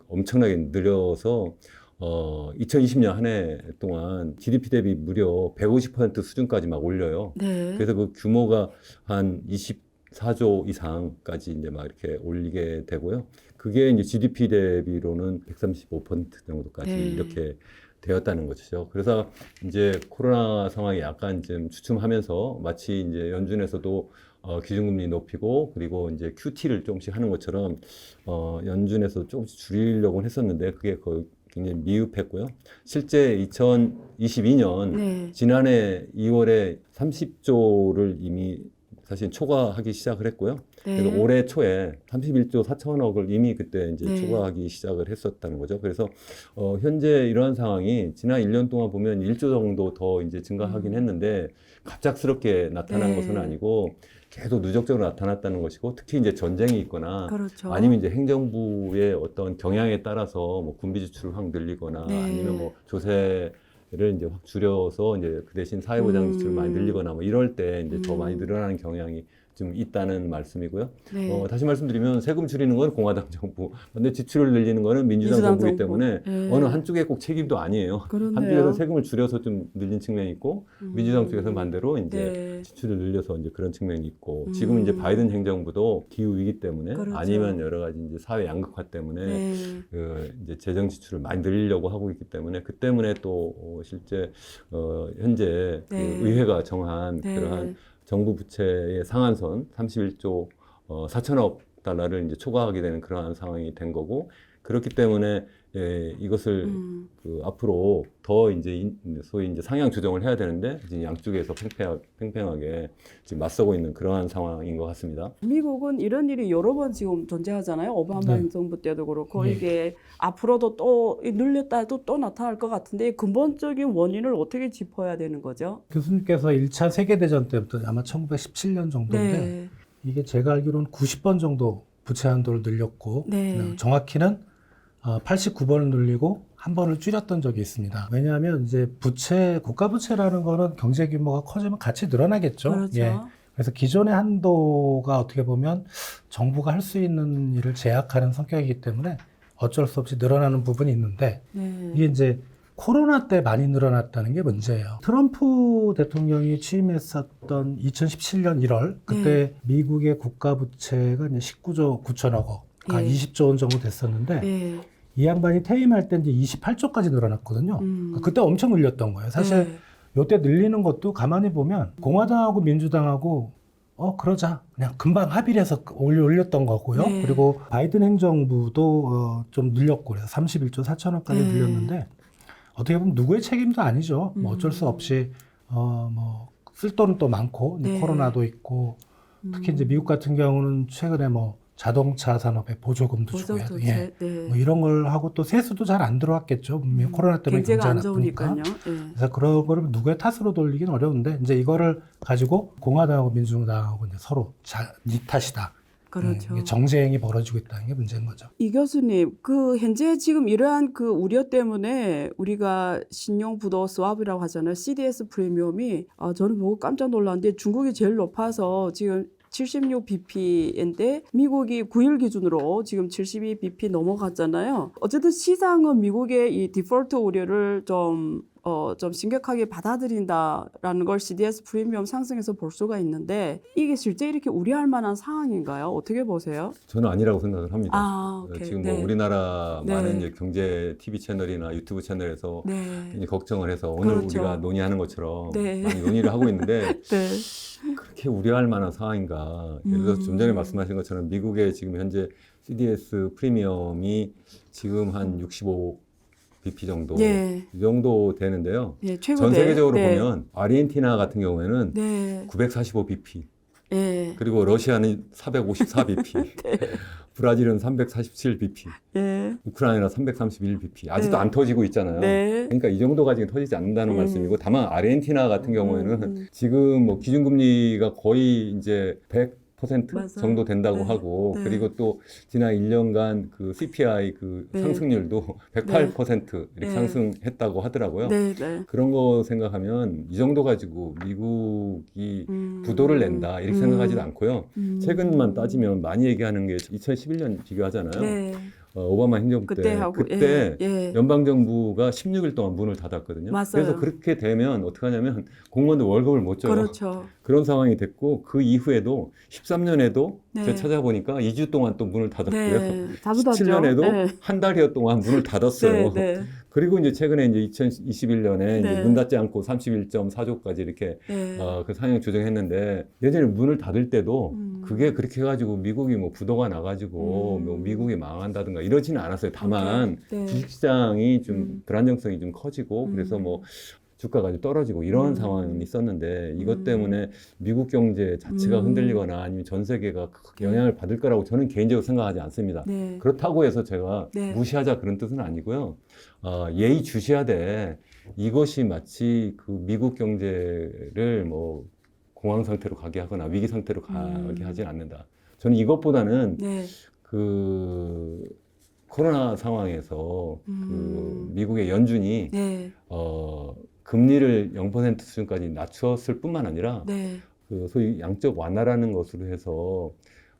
엄청나게 늘려서 2020년 한 해 동안 GDP 대비 무려 150% 수준까지 막 올려요. 네. 그래서 그 규모가 한 24조 이상까지 이제 막 이렇게 올리게 되고요. 그게 이제 GDP 대비로는 135% 정도까지 네. 이렇게 되었다는 것이죠. 그래서 이제 코로나 상황이 약간 좀 주춤하면서 마치 이제 연준에서도 기준금리 높이고, 그리고 이제 QT를 조금씩 하는 것처럼 연준에서 조금씩 줄이려고 했었는데 그게 거의 굉장히 미흡했고요. 실제 2022년 네. 지난해 2월에 30조를 이미 사실 초과하기 시작을 했고요. 네. 그래서 올해 초에 31조 4천억을 이미 그때 이제 네. 초과하기 시작을 했었다는 거죠. 그래서 현재 이러한 상황이 지난 1년 동안 보면 1조 정도 더 이제 증가하긴 했는데 갑작스럽게 나타난 네. 것은 아니고 계속 누적적으로 나타났다는 것이고, 특히 이제 전쟁이 있거나 그렇죠. 아니면 이제 행정부의 어떤 경향에 따라서 군비 지출을 확 늘리거나 네. 아니면 조세를 이제 확 줄여서 이제 그 대신 사회보장 지출을 많이 늘리거나 이럴 때 이제 더 많이 늘어나는 경향이 좀 있다는 말씀이고요. 네. 다시 말씀드리면 세금 줄이는 건 공화당 정부, 근데 지출을 늘리는 거는 민주당 정부이기 정부. 때문에 네. 어느 한쪽에 꼭 책임도 아니에요. 그렇네요. 한쪽에서 세금을 줄여서 좀 늘린 측면이 있고, 민주당 쪽에서는 반대로 이제 네. 지출을 늘려서 이제 그런 측면이 있고, 지금 이제 바이든 행정부도 기후 위기 때문에 그렇죠. 아니면 여러 가지 이제 사회 양극화 때문에 네. 이제 재정 지출을 많이 늘리려고 하고 있기 때문에, 그 때문에 또 실제 현재 네. 그 의회가 정한 네. 그러한 정부 부채의 상한선 31조 4천억 달러를 이제 초과하게 되는 그러한 상황이 된 거고 그렇기 때문에 이것을 그 앞으로 더 이제 소위 이제 상향 조정을 해야 되는데 이제 양쪽에서 팽팽하게 지금 맞서고 있는 그러한 상황인 것 같습니다. 미국은 이런 일이 여러 번 지금 존재하잖아요. 오바마 네. 행정부 때도 그렇고 예. 이게 앞으로도 또 늘렸다 해도 또 나타날 것 같은데 근본적인 원인을 어떻게 짚어야 되는 거죠? 교수님께서 1차 세계대전 때부터 아마 1917년 정도인데 네. 이게 제가 알기로는 90번 정도 부채 한도를 늘렸고 네. 정확히는 89번을 늘리고 한 번을 줄였던 적이 있습니다. 왜냐하면 이제 국가 부채라는 거는 경제 규모가 커지면 같이 늘어나겠죠. 그렇죠. 예. 그래서 기존의 한도가 어떻게 보면 정부가 할 수 있는 일을 제약하는 성격이기 때문에 어쩔 수 없이 늘어나는 부분이 있는데 네. 이게 이제 코로나 때 많이 늘어났다는 게 문제예요. 트럼프 대통령이 취임했었던 2017년 1월 그때 미국의 국가 부채가 이제 19조 9천억 원, 한 예. 20조 원 정도 됐었는데 네. 이 양반이 퇴임할 때 이제 28조까지 늘어났거든요. 그때 엄청 늘렸던 거예요. 사실 네. 요때 늘리는 것도 가만히 보면 공화당하고 민주당하고 그러자 그냥 금방 합의를 해서 올렸던 거고요. 네. 그리고 바이든 행정부도 좀 늘렸고 그래서 31조 4천억까지 네. 늘렸는데 어떻게 보면 누구의 책임도 아니죠. 뭐 어쩔 수 없이 뭐 쓸 돈은 또 많고 네. 코로나도 있고 특히 이제 미국 같은 경우는 최근에 뭐 자동차 산업에 보조금도 주고 보조도 예. 네. 뭐 이런 걸 하고 또 세수도 잘 안 들어왔겠죠. 분명히 코로나 때문에 경제가 안 경제가 나쁘니까. 좋으니까요. 네. 그래서 그런 거를 누구의 탓으로 돌리긴 어려운데 이제 이거를 가지고 공화당하고 민주당하고 이제 서로 네 탓이다. 그렇죠. 이게 정쟁이 벌어지고 있다는 게 문제인 거죠. 이 교수님, 현재 지금 이러한 우려 때문에 우리가 신용부도 스왑이라고 하잖아요. CDS 프리미엄이 저는 보고 깜짝 놀랐는데 중국이 제일 높아서 지금 76bp인데 미국이 9일 기준으로 지금 72bp 넘어갔잖아요. 어쨌든 시장은 미국의 이 디폴트 우려를 좀 심각하게 받아들인다라는 걸 CDS 프리미엄 상승에서 볼 수가 있는데 이게 실제 이렇게 우려할 만한 상황인가요? 어떻게 보세요? 저는 아니라고 생각을 합니다. 오케이. 지금 네. 뭐 우리나라 네. 많은 이제 경제 TV 채널이나 유튜브 채널에서 네. 이제 걱정을 해서 오늘 그렇죠. 우리가 논의하는 것처럼 네. 많이 논의를 하고 있는데 네. 그렇게 우려할 만한 상황인가? 예를 들어서 좀 전에 말씀하신 것처럼 미국의 지금 현재 CDS 프리미엄이 지금 한 65bp 정도 예. 이 정도 되는데요. 예, 최고대. 전 세계적으로 네. 보면 아르헨티나 같은 경우에는 네. 945bp 예. 그리고 러시아는 454bp 브라질은 347bp 예. 우크라이나 331bp 아직도 네. 안 터지고 있잖아요. 네. 그러니까 이 정도가 지금 터지지 않는다는 말씀이고 다만 아르헨티나 같은 경우에는 지금 뭐 기준금리가 거의 이제 100% 맞아요. 정도 된다고 네. 하고 네. 그리고 또 지난 1년간 그 CPI 그 네. 상승률도 108% 이렇게 네. 상승했다고 하더라고요. 네. 네. 그런 거 생각하면 이 정도 가지고 미국이 부도를 낸다 이렇게 생각하지도 않고요. 최근만 따지면 많이 얘기하는 게 2011년 비교하잖아요. 네. 오바마 행정부 그때 하고 그때 예. 연방정부가 16일 동안 문을 닫았거든요. 맞아요. 그래서 그렇게 되면 어떻게 하냐면 공무원들 월급을 못 줘요. 그렇죠. 그런 상황이 됐고 그 이후에도 13년에도 네. 제가 찾아보니까 2주 동안 또 문을 닫았고요. 네. 자주 닫죠. 17년에도 네. 한 달여 동안 문을 닫았어요. 네. 네. 그리고 이제 최근에 이제 2021년에 네. 이제 문 닫지 않고 31.4조까지 이렇게 네. 그 상향 조정했는데 예전에 문을 닫을 때도 그게 그렇게 해가지고 미국이 뭐 부도가 나가지고 뭐 미국이 망한다든가 이러지는 않았어요. 다만 네. 주식시장이 좀 불안정성이 좀 커지고 그래서 뭐 주가가 좀 떨어지고 이런 상황이 있었는데 이것 때문에 미국 경제 자체가 흔들리거나 아니면 전 세계가 크게 영향을 받을 거라고 저는 개인적으로 생각하지 않습니다. 네. 그렇다고 해서 제가 네. 무시하자 그런 뜻은 아니고요. 예의주시하되 이것이 마치 그 미국 경제를 뭐 공황 상태로 가게 하거나 위기 상태로 가게 하지 않는다. 저는 이것보다는 네. 그 코로나 상황에서 그 미국의 연준이 네. 금리를 0% 수준까지 낮추었을 뿐만 아니라 네. 그 소위 양적 완화라는 것으로 해서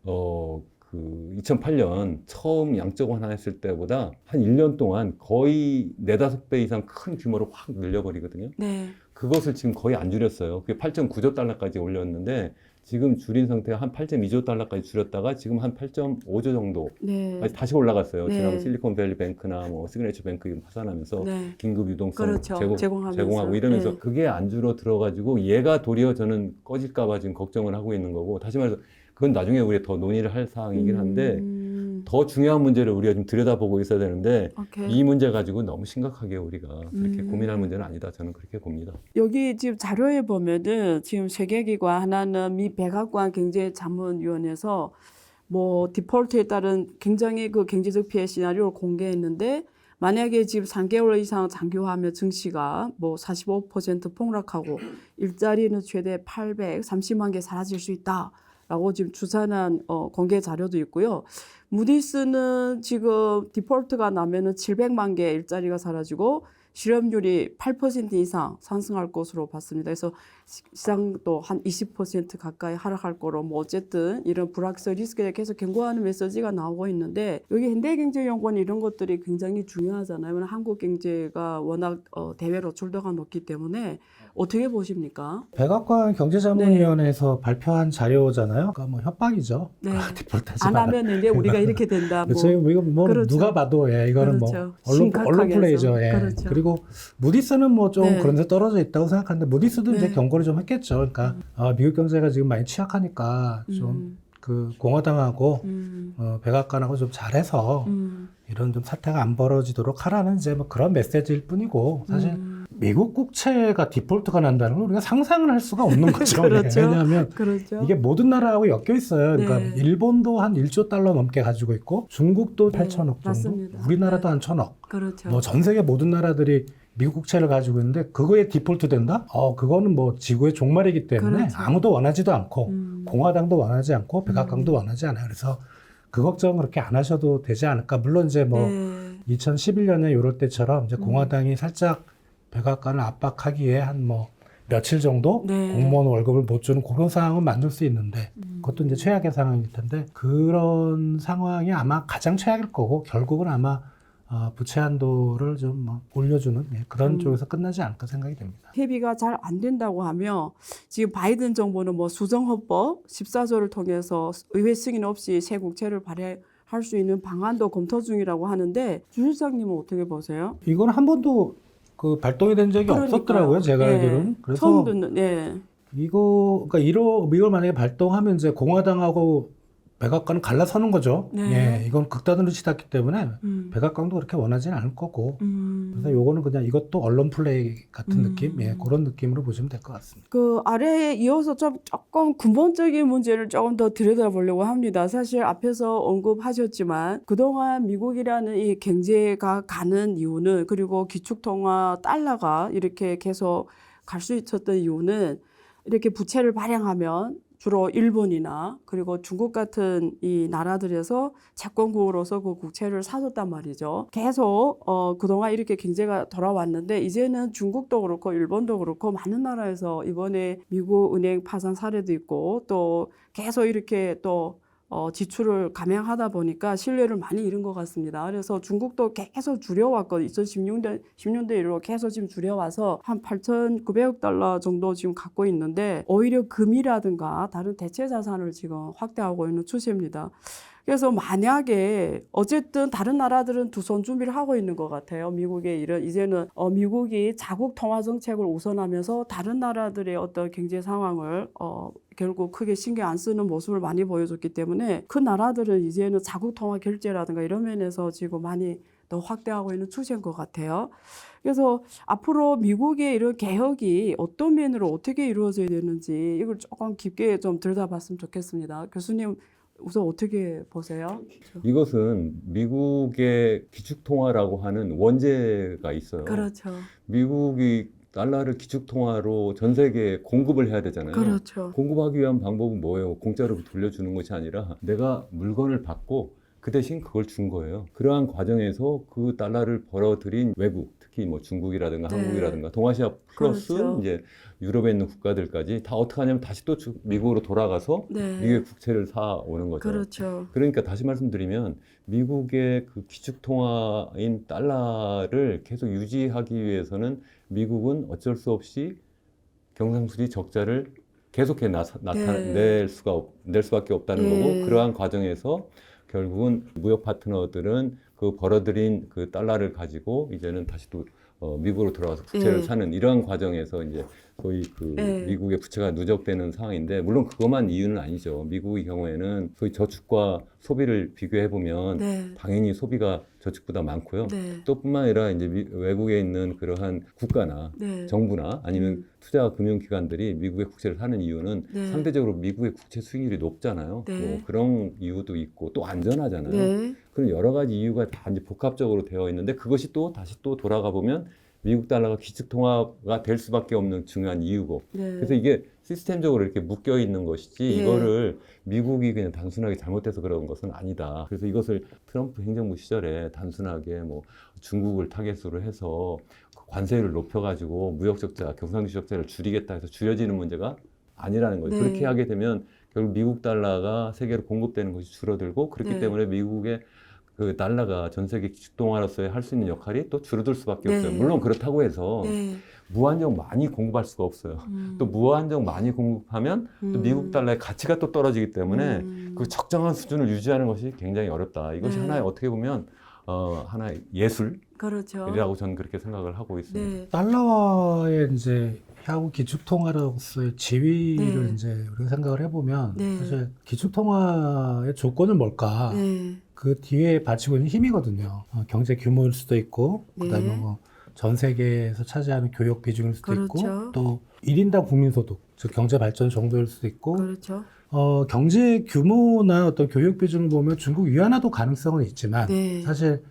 그 2008년 처음 양적 완화했을 때보다 한 1년 동안 거의 4-5배 이상 큰 규모로 확 늘려버리거든요. 네. 그것을 지금 거의 안 줄였어요. 그게 8.9조 달러까지 올렸는데 지금 줄인 상태가 한 8.2조 달러까지 줄였다가 지금 한 8.5조 정도 네. 다시 올라갔어요. 네. 지난 실리콘밸리 뱅크나 뭐 시그네처 뱅크 파산하면서 네. 긴급 유동성 그렇죠. 제공하고 이러면서 네. 그게 안 줄어 들어가지고 얘가 도리어 저는 꺼질까봐 지금 걱정을 하고 있는 거고 다시 말해서 그건 나중에 우리가 더 논의를 할 사항이긴 한데 음. 더 중요한 문제를 우리가 좀 들여다보고 있어야 되는데 오케이. 이 문제 가지고 너무 심각하게 우리가 그렇게 음. 고민할 문제는 아니다. 저는 그렇게 봅니다. 여기 지금 자료에 보면은 지금 세계기관 하나는 미 백악관 경제자문위원회에서 뭐 디폴트에 따른 굉장히 그 경제적 피해 시나리오를 공개했는데 만약에 지금 3개월 이상 장기화하면 증시가 뭐 45% 폭락하고 일자리는 최대 830만 개 사라질 수 있다라고 지금 추산한 공개 자료도 있고요. 무디스는 지금 디폴트가 나면은 700만 개 일자리가 사라지고 실업률이 8% 이상 상승할 것으로 봤습니다. 그래서 시장도 한 20% 가까이 하락할 거로 뭐 어쨌든 이런 불확실성 리스크에 계속 경고하는 메시지가 나오고 있는데 여기 현대경제연구원 이런 것들이 굉장히 중요하잖아요. 왜냐하면 한국 경제가 워낙 대외로 출도가 높기 때문에 어떻게 보십니까? 백악관 경제자문위원회에서 발표한 자료잖아요. 그러니까 뭐 협박이죠. 네. 디폴트하지 안 마라. 하면 이제 우리가 이렇게 된다. 뭐. 그렇죠. 이거 뭐 그렇죠. 누가 봐도 이거는 그렇죠. 뭐 언론 심각하게 플레이죠. 해서. 예. 그렇죠. 그리고 무디스는 뭐 좀 네. 그런 데 떨어져 있다고 생각하는데 무디스도 이제 네. 경고를 좀 했겠죠. 그러니까 미국 경제가 지금 많이 취약하니까 좀 그 공화당하고 백악관하고 좀 잘해서 이런 좀 사태가 안 벌어지도록 하라는 이제 뭐 그런 메시지일 뿐이고 사실 미국 국채가 디폴트가 난다는 건 우리가 상상을 할 수가 없는 거죠. 그렇죠. 왜냐하면 그렇죠. 이게 모든 나라하고 엮여 있어요. 그러니까 네. 일본도 한 1조 달러 넘게 가지고 있고 중국도 네, 8천억 정도, 맞습니다. 우리나라도 한 1,000억. 그렇죠. 뭐 전 세계 모든 나라들이 미국 국채를 가지고 있는데 그거에 디폴트 된다? 그거는 뭐 지구의 종말이기 때문에 그렇죠. 아무도 원하지도 않고 공화당도 원하지 않고 백악관도 음. 원하지 않아요. 그래서 그 걱정 그렇게 안 하셔도 되지 않을까. 물론 이제 뭐 네. 2011년에 이럴 때처럼 이제 공화당이 살짝 백악관을 압박하기에 한 뭐 며칠 정도 네. 공무원 월급을 못 주는 그런 상황은 만들 수 있는데 그것도 이제 최악의 상황일 텐데 그런 상황이 아마 가장 최악일 거고 결국은 아마 부채 한도를 좀 뭐 올려주는 그런 쪽에서 끝나지 않을까 생각이 됩니다. 협의가 잘 안 된다고 하며 지금 바이든 정부는 뭐 수정헌법 14조를 통해서 의회 승인 없이 새 국채를 발행할 수 있는 방안도 검토 중이라고 하는데 주 실장님은 어떻게 보세요? 이건 한 번도 그 발동이 된 적이 그러니까요. 없었더라고요. 제가 예. 알기로는. 그래서 처음 듣는. 예. 그러니까 이걸 만약에 발동하면 이제 공화당하고 백악관은 갈라서는 거죠. 네. 예, 이건 극단으로 치닫기 때문에 백악관도 그렇게 원하지는 않을 거고. 그래서 요거는 그냥 이것도 언론 플레이 같은 느낌, 그런 느낌으로 보시면 될 것 같습니다. 그 아래에 이어서 조금 근본적인 문제를 조금 더 들여다보려고 합니다. 사실 앞에서 언급하셨지만 그동안 미국이라는 이 경제가 가는 이유는 그리고 기축통화 달러가 이렇게 계속 갈 수 있었던 이유는 이렇게 부채를 발행하면 주로 일본이나 그리고 중국 같은 이 나라들에서 채권국으로서 그 국채를 사줬단 말이죠. 계속 그동안 이렇게 경제가 돌아왔는데 이제는 중국도 그렇고 일본도 그렇고 많은 나라에서 이번에 미국 은행 파산 사례도 있고 또 계속 이렇게 또 지출을 감행하다 보니까 신뢰를 많이 잃은 것 같습니다. 그래서 중국도 계속 줄여왔거든요. 2010년대 이후로 계속 지금 줄여와서 한 8,900억 달러 정도 지금 갖고 있는데 오히려 금이라든가 다른 대체 자산을 지금 확대하고 있는 추세입니다. 그래서 만약에 어쨌든 다른 나라들은 두 손 준비를 하고 있는 것 같아요. 미국의 이런 이제는 미국이 자국 통화 정책을 우선하면서 다른 나라들의 어떤 경제 상황을 결국 크게 신경 안 쓰는 모습을 많이 보여줬기 때문에 그 나라들은 이제는 자국 통화 결제라든가 이런 면에서 지금 많이 더 확대하고 있는 추세인 것 같아요. 그래서 앞으로 미국의 이런 개혁이 어떤 면으로 어떻게 이루어져야 되는지 이걸 조금 깊게 좀 들여다봤으면 좋겠습니다. 교수님 우선 어떻게 보세요? 이것은 미국의 기축통화라고 하는 원죄가 있어요. 그렇죠. 미국이 달러를 기축통화로 전 세계에 공급을 해야 되잖아요. 그렇죠. 공급하기 위한 방법은 뭐예요? 공짜로 돌려주는 것이 아니라 내가 물건을 받고 그 대신 그걸 준 거예요. 그러한 과정에서 그 달러를 벌어들인 외국, 특히 뭐 중국이라든가 네. 한국이라든가 동아시아 플러스 그렇죠. 이제 유럽에 있는 국가들까지 다 어떻게 하냐면 다시 또 미국으로 돌아가서 네. 미국의 국채를 사 오는 거죠. 그렇죠. 그러니까 다시 말씀드리면 미국의 그 기축통화인 달러를 계속 유지하기 위해서는 미국은 어쩔 수 없이 경상수지 적자를 계속해 낼 수밖에 없다는 네. 거고 그러한 과정에서 결국은 무역 파트너들은 그 벌어들인 그 달러를 가지고 이제는 다시 또 미국으로 돌아가서 국채를 네. 사는 이러한 과정에서 이제 소위 그 네. 미국의 부채가 누적되는 상황인데 물론 그것만 이유는 아니죠. 미국의 경우에는 소위 저축과 소비를 비교해 보면 네. 당연히 소비가 저축보다 많고요. 네. 또 뿐만 아니라 이제 외국에 있는 그러한 국가나 네. 정부나 아니면 투자 금융기관들이 미국의 국채를 사는 이유는 네. 상대적으로 미국의 국채 수익률이 높잖아요. 네. 뭐 그런 이유도 있고 또 안전하잖아요. 네. 그런 여러 가지 이유가 다 이제 복합적으로 되어 있는데 그것이 또 다시 또 돌아가 보면 미국 달러가 기축통화가 될 수밖에 없는 중요한 이유고. 네. 그래서 이게 시스템적으로 이렇게 묶여 있는 것이지 예. 이거를 미국이 그냥 단순하게 잘못해서 그런 것은 아니다. 그래서 이것을 트럼프 행정부 시절에 단순하게 뭐 중국을 타겟으로 해서 관세를 높여가지고 무역 적자, 경상주 적자를 줄이겠다 해서 줄여지는 문제가 아니라는 거죠. 네. 그렇게 하게 되면 결국 미국 달러가 세계로 공급되는 것이 줄어들고 그렇기 네. 때문에 미국의 그 달러가 전 세계 기축통화로서의 할 수 있는 역할이 또 줄어들 수밖에 네. 없어요. 물론 그렇다고 해서 네. 무한정 많이 공급할 수가 없어요. 또 무한정 많이 공급하면 또 미국 달러의 가치가 또 떨어지기 때문에 그 적정한 수준을 유지하는 것이 굉장히 어렵다. 이것이 네. 하나의 어떻게 보면 하나의 예술이라고 그렇죠. 저는 그렇게 생각을 하고 있습니다. 네. 달러와의 이제 향후 기축통화로서의 지위를 네. 이제 우리가 생각을 해보면 네. 사실 기축통화의 조건은 뭘까? 네. 그 뒤에 받치고 있는 힘이거든요. 경제 규모일 수도 있고, 네. 그다음에 뭐 전 세계에서 차지하는 교역 비중일 수도 그렇죠. 있고, 또 1인당 국민소득, 즉 경제 발전 정도일 수도 있고, 그렇죠. 경제 규모나 어떤 교역 비중을 보면 중국 위안화도 가능성은 있지만, 네. 사실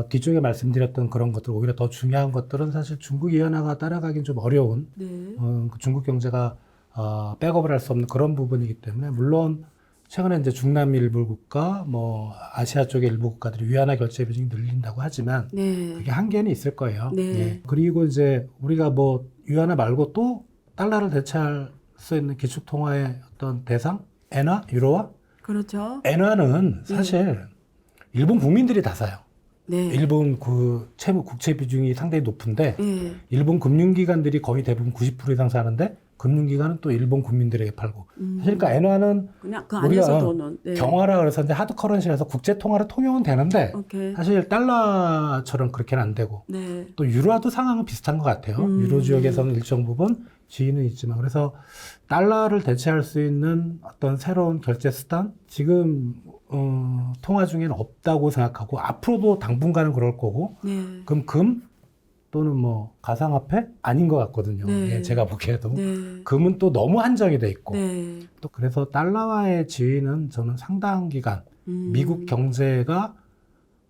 뒤쪽에 말씀드렸던 그런 것들, 오히려 더 중요한 것들은 사실 중국 위안화가 따라가긴 좀 어려운 네. 그 중국 경제가 백업을 할 수 없는 그런 부분이기 때문에 물론 최근에 이제 중남 일부 국가, 뭐 아시아 쪽의 일부 국가들이 위안화 결제 비중이 늘린다고 하지만 네. 그게 한계는 있을 거예요. 네. 예. 그리고 이제 우리가 뭐 위안화 말고 또 달러를 대체할 수 있는 기축통화의 어떤 대상, 엔화, 유로화, 그렇죠. 엔화는 사실 일본 국민들이 다 사요. 네. 일본 그 채무 국채 비중이 상당히 높은데 네. 일본 금융기관들이 거의 대부분 90% 이상 사는데 금융기관은 또 일본 국민들에게 팔고 사실 그러니까 엔화는 그냥 그 우리가 안에서 돈은 네. 경화라 그래서 이제 하드 커런시라서 국제 통화로 통용은 되는데 오케이. 사실 달러처럼 그렇게는 안 되고 네. 또 유로화도 상황은 비슷한 것 같아요. 유로 지역에서는 일정 부분 지위는 있지만 그래서 달러를 대체할 수 있는 어떤 새로운 결제 수단 지금 통화 중에는 없다고 생각하고 앞으로도 당분간은 그럴 거고 네. 그럼 금 또는 뭐 가상화폐 아닌 것 같거든요. 네. 예, 제가 보기에도 네. 금은 또 너무 한정이 돼 있고 네. 또 그래서 달러와의 지위는 저는 상당 기간 미국 경제가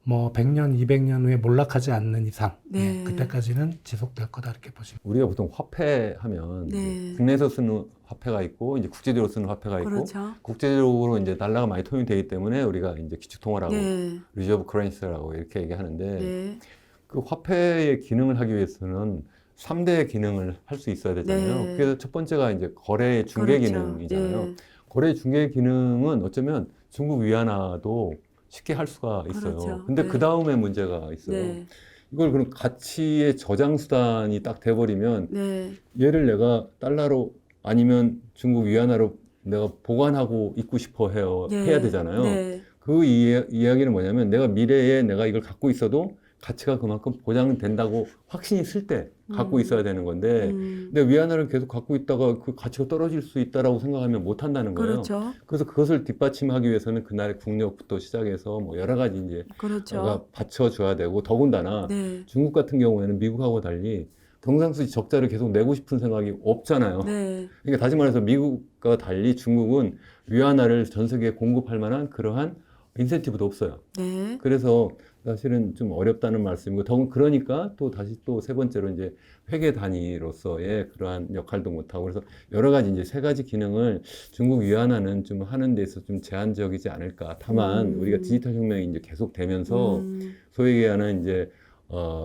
뭐 100년, 200년 후에 몰락하지 않는 이상 네. 예, 그때까지는 지속될 거다 이렇게 보시면 우리가 보통 화폐하면 네. 이제 국내에서 쓰는 화폐가 있고 이제 국제적으로 쓰는 화폐가 있고 그렇죠. 국제적으로 이제 달러가 많이 통용되기 때문에 우리가 이제 기축통화라고 네. 리저브 커런시라고 이렇게 얘기하는데 네. 그 화폐의 기능을 하기 위해서는 3대 기능을 할 수 있어야 되잖아요. 네. 그래서 첫 번째가 이제 거래 중개 그렇죠. 기능이잖아요. 네. 거래 중개 기능은 어쩌면 중국 위안화도 쉽게 할 수가 있어요. 그렇죠. 근데 네. 그 다음에 문제가 있어요. 네. 이걸 그럼 가치의 저장 수단이 딱 돼버리면 네. 얘를 내가 달러로 아니면 중국 위안화로 내가 보관하고 있고 싶어 네. 해야 되잖아요. 네. 그 이야기는 뭐냐면 내가 미래에 내가 이걸 갖고 있어도 가치가 그만큼 보장된다고 확신이 있을 때 갖고 있어야 되는 건데 근데 위안화를 계속 갖고 있다가 그 가치가 떨어질 수 있다라고 생각하면 못 한다는 거예요. 그렇죠. 그래서 그것을 뒷받침하기 위해서는 그날의 국력부터 시작해서 뭐 여러 가지 이제 그렇죠. 받쳐줘야 되고 더군다나 네. 중국 같은 경우에는 미국하고 달리 경상수지 적자를 계속 내고 싶은 생각이 없잖아요. 네. 그러니까 다시 말해서 미국과 달리 중국은 위안화를 전 세계에 공급할 만한 그러한 인센티브도 없어요. 네. 그래서 사실은 좀 어렵다는 말씀이고, 더군 그러니까 또 다시 또 세 번째로 이제 회계 단위로서의 그러한 역할도 못하고, 그래서 여러 가지 이제 세 가지 기능을 중국 위안화는 좀 하는 데서 좀 제한적이지 않을까. 다만 우리가 디지털 혁명이 이제 계속 되면서 소위 얘기하는 이제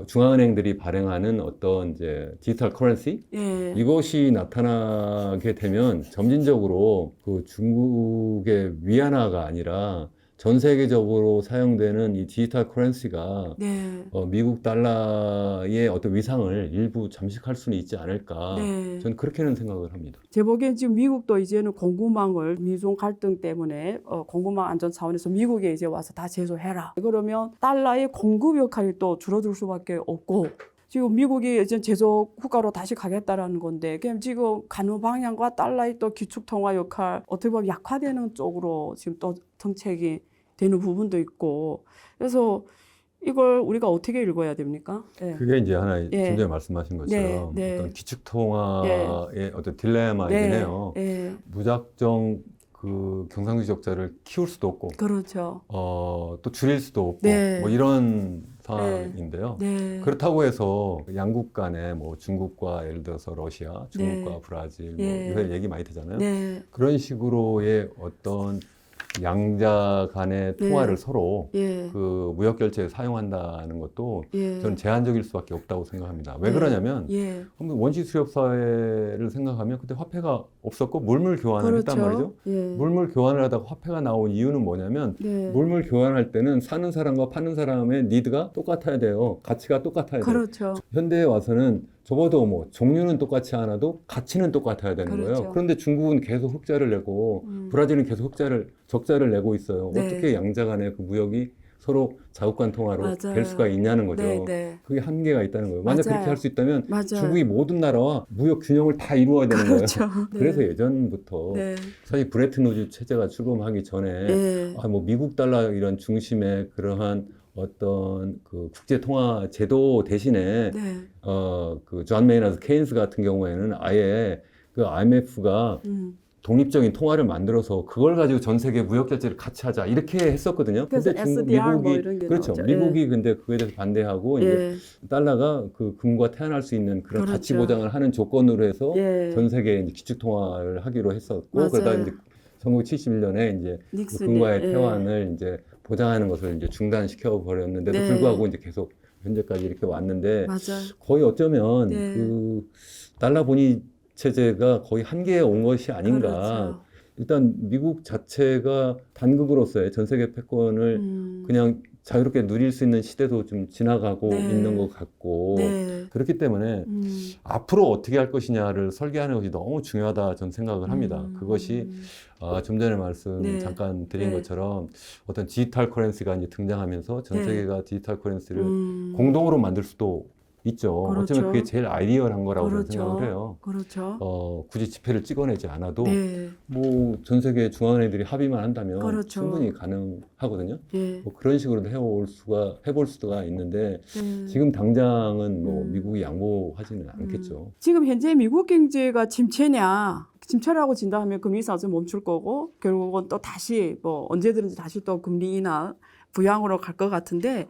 중앙은행들이 발행하는 어떤 이제 디지털 커런시 예. 이것이 나타나게 되면 점진적으로 그 중국의 위안화가 아니라 전 세계적으로 사용되는 이 디지털 커런시가 네. 미국 달러의 어떤 위상을 일부 잠식할 수는 있지 않을까. 네. 저는 그렇게는 생각을 합니다. 제 보기엔 지금 미국도 이제는 공급망을 미중 갈등 때문에 공급망 안전 차원에서 미국에 이제 와서 다 제조해라. 그러면 달러의 공급 역할이 또 줄어들 수밖에 없고 지금 미국이 이제 제조 국가로 다시 가겠다라는 건데, 그냥 지금 가는 방향과 달러의 또 기축 통화 역할 어떻게 보면 약화되는 쪽으로 지금 또 정책이 되는 부분도 있고, 그래서 이걸 우리가 어떻게 읽어야 됩니까? 예. 그게 이제 하나의 예. 좀 전에 말씀하신 것처럼 네, 네. 어떤 기축통화의 어떤 딜레마이긴 해요. 예. 무작정 그 경상도 적자를 키울 수도 없고, 그렇죠. 또 줄일 수도 없고, 네. 뭐 이런 상황인데요. 네. 그렇다고 해서 양국 간에 뭐 중국과 예를 들어서 러시아, 중국과 네. 브라질, 예. 뭐 요새 얘기 많이 되잖아요. 네. 그런 식으로의 어떤 양자 간의 네. 통화를 서로 예. 그 무역 결제에 사용한다는 것도 예. 저는 제한적일 수밖에 없다고 생각합니다. 왜 네. 그러냐면 예. 원시 수렵 사회를 생각하면 그때 화폐가 없었고 물물 교환을 그렇죠. 했단 말이죠. 예. 물물 교환을 하다가 화폐가 나온 이유는 뭐냐면 네. 물물 교환할 때는 사는 사람과 파는 사람의 니드가 똑같아야 돼요. 가치가 똑같아야 돼요. 그렇죠. 현대에 와서는 적어도 뭐 종류는 똑같지 않아도 가치는 똑같아야 되는 그렇죠. 거예요. 그런데 중국은 계속 흑자를 내고 브라질은 계속 적자를 내고 있어요. 네. 어떻게 양자 간의 그 무역이 서로 자국간 통화로 맞아요. 될 수가 있냐는 거죠. 네, 네. 그게 한계가 있다는 거예요. 만약 맞아요. 그렇게 할 수 있다면 맞아요. 중국이 모든 나라와 무역 균형을 다 이루어야 되는 그렇죠. 거예요. 네. 그래서 예전부터 네. 사실 브레튼 우즈 체제가 출범하기 전에 예. 뭐 미국 달러 이런 중심의 그러한 어떤 그 국제 통화 제도 대신에 네. 그 존 메이너드 케인스 같은 경우에는 아예 그 IMF가 독립적인 통화를 만들어서 그걸 가지고 전 세계 무역 결제를 같이 하자 이렇게 했었거든요. 그래서 근데 중국, SDR 뭐 미국이 이런 게 그렇죠. 나오죠. 미국이 근데 그거에 대해서 반대하고 이제 예. 달러가 그 금과 태어날 수 있는 그런 그렇죠. 가치 보장을 하는 조건으로 해서 예. 전 세계에 이제 기축 통화를 하기로 했었고 맞아요. 그러다 이제 1971년에 이제 그 닉슨이, 금과의 예. 태환을 이제 보장하는 것을 이제 중단시켜 버렸는데도 네. 불구하고 이제 계속 현재까지 이렇게 왔는데 맞아요. 거의 어쩌면 네. 그 달러 본위 체제가 거의 한계에 온 것이 아닌가. 그렇죠. 일단 미국 자체가 단국으로서의 전 세계 패권을 그냥 자유롭게 누릴 수 있는 시대도 좀 지나가고 네. 있는 것 같고 네. 그렇기 때문에 앞으로 어떻게 할 것이냐를 설계하는 것이 너무 중요하다 저는 생각을 합니다. 그것이 좀 전에 말씀 네. 잠깐 드린 네. 것처럼 어떤 디지털 커런시가 이제 등장하면서 전 네. 세계가 디지털 커런시를 공동으로 만들 수도 있죠. 그렇죠. 어쩌면 그게 제일 아이디어한 거라고 저는 그렇죠. 생각을 해요. 그렇죠. 굳이 지폐를 찍어내지 않아도 네. 뭐 전 세계 중앙은행들이 합의만 한다면 그렇죠. 충분히 가능하거든요. 예. 뭐 그런 식으로도 해볼 수가 있는데 네. 지금 당장은 뭐 미국이 양보하지는 않겠죠. 지금 현재 미국 경제가 침체냐? 침체라고 진단하면 금리 인상을 멈출 거고 결국은 또 다시 뭐 언제든지 다시 또 금리 인하 부양으로 갈 것 같은데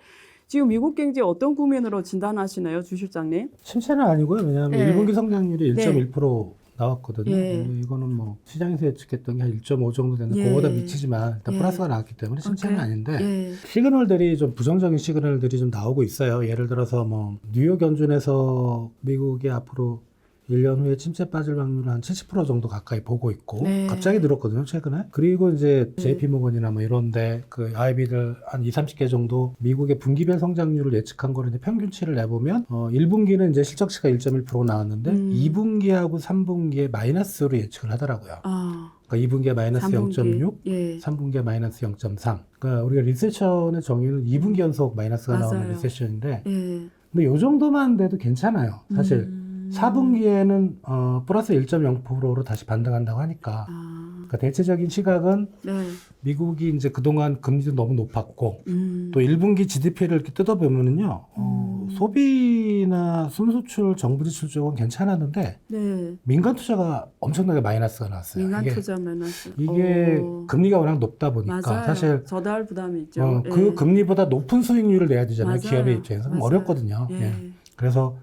지금 미국 경제 어떤 국면으로 진단하시나요, 주 실장님? 침체는 아니고요. 왜냐하면 네. 1분기 성장률이 네. 1.1% 나왔거든요. 예. 근데 이거는 뭐 시장에서 예측했던 게 한 1.5 정도 되는데 예. 그거보다 미치지만 일단 예. 플러스가 나왔기 때문에 침체는 오케이. 아닌데 예. 시그널들이 좀 부정적인 시그널들이 좀 나오고 있어요. 예를 들어서 뭐 뉴욕 연준에서 미국이 앞으로 1년 후에 침체 빠질 확률을 한 70% 정도 가까이 보고 있고 네. 갑자기 늘었거든요 최근에. 그리고 이제 JP모건이나 뭐 이런데 그 IB들 한 20-30개 정도 미국의 분기별 성장률을 예측한 거를 이제 평균치를 내보면 1분기는 이제 실적치가 1.1% 나왔는데 2분기하고 3분기에 마이너스로 예측을 하더라고요. 아, 그러니까 2분기에 마이너스 3분기. 0.6, 예. 3분기에 마이너스 0.3. 그러니까 우리가 리세션의 정의는 2분기 연속 마이너스가 맞아요. 나오는 리세션인데 예. 근데 요 정도만 돼도 괜찮아요. 사실 4분기에는 플러스 1.0%로 다시 반등한다고 하니까 그러니까 대체적인 시각은 네. 미국이 이제 그동안 금리도 너무 높았고 또 1분기 GDP를 이렇게 뜯어보면은요 소비나 순수출, 정부 지출 쪽은 괜찮았는데 네. 민간 투자가 엄청나게 마이너스가 나왔어요. 민간 이게, 투자 마이너스. 이게 오. 금리가 워낙 높다 보니까 맞아요. 사실 저달 부담이 있죠. 그 예. 금리보다 높은 수익률을 내야 되잖아요. 맞아요. 기업의 입장에서 그럼 맞아요. 어렵거든요. 예. 예. 그래서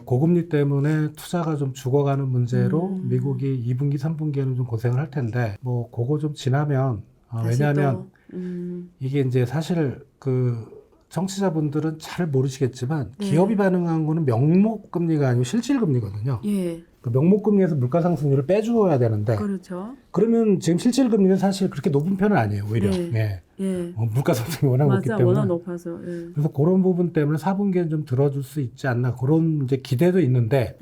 고금리 때문에 투자가 좀 죽어가는 문제로 미국이 2분기, 3분기에는 좀 고생을 할 텐데 뭐 그거 좀 지나면 다시 왜냐하면 또, 이게 이제 사실 그 청취자분들은 잘 모르시겠지만 네. 기업이 반응한 거는 명목금리가 아니고 실질금리거든요. 예. 그 명목금리에서 물가상승률을 빼주어야 되는데 그렇죠. 그러면 지금 실질금리는 사실 그렇게 높은 편은 아니에요. 오히려 네. 예. 예. 물가상승이 워낙 높기 맞아, 때문에 워낙 높아서. 예. 그래서 그런 부분 때문에 4분기엔 좀 들어줄 수 있지 않나 그런 이제 기대도 있는데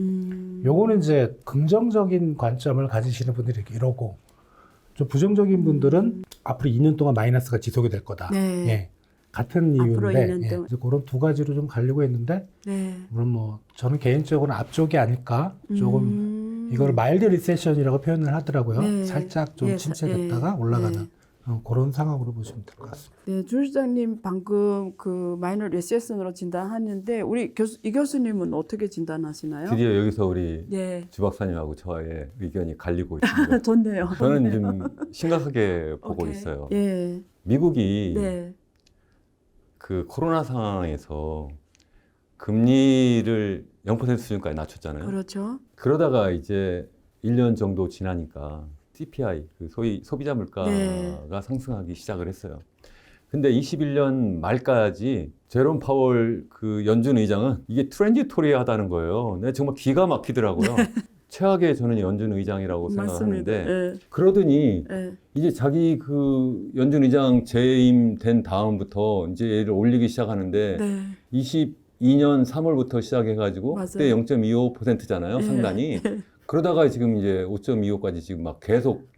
요거는 이제 긍정적인 관점을 가지시는 분들이 이러고 좀 부정적인 분들은 앞으로 2년 동안 마이너스가 지속이 될 거다. 네. 예. 같은 앞으로 이유인데 2년 동안. 이제 그런 두 가지로 좀 가려고 했는데 네. 물론 뭐 저는 개인적으로는 앞쪽이 아닐까 조금 이걸 마일드 리세션이라고 표현을 하더라고요. 네. 살짝 좀 예, 침체됐다가 예, 올라가는 네. 그런 상황으로 보시면 될 것 같습니다. 네, 주 실장님 방금 그 마이너 리세션으로 진단하는데 우리 이 교수님은 어떻게 진단하시나요? 드디어 여기서 우리 네. 주 박사님하고 저의 의견이 갈리고 있습니다. 좋네요. 저는 좀 심각하게 보고 오케이. 있어요. 예. 미국이 네. 그 코로나 상황에서 금리를 0% 수준까지 낮췄잖아요. 그렇죠. 그러다가 이제 1년 정도 지나니까 CPI, 그 소위 소비자 물가가 네. 상승하기 시작을 했어요. 근데 21년 말까지 제롬 파월 그 연준 의장은 이게 트랜지토리하다는 거예요. 네, 정말 기가 막히더라고요. 최악의 저는 연준 의장이라고 맞습니다. 생각하는데 예. 그러더니 예. 이제 자기 그 연준 의장 재임된 다음부터 이제 얘를 올리기 시작하는데 네. 22년 3월부터 시작해가지고 맞아요. 그때 0.25%잖아요, 예. 상단이. 그러다가 지금 이제 5.25까지 지금 막 계속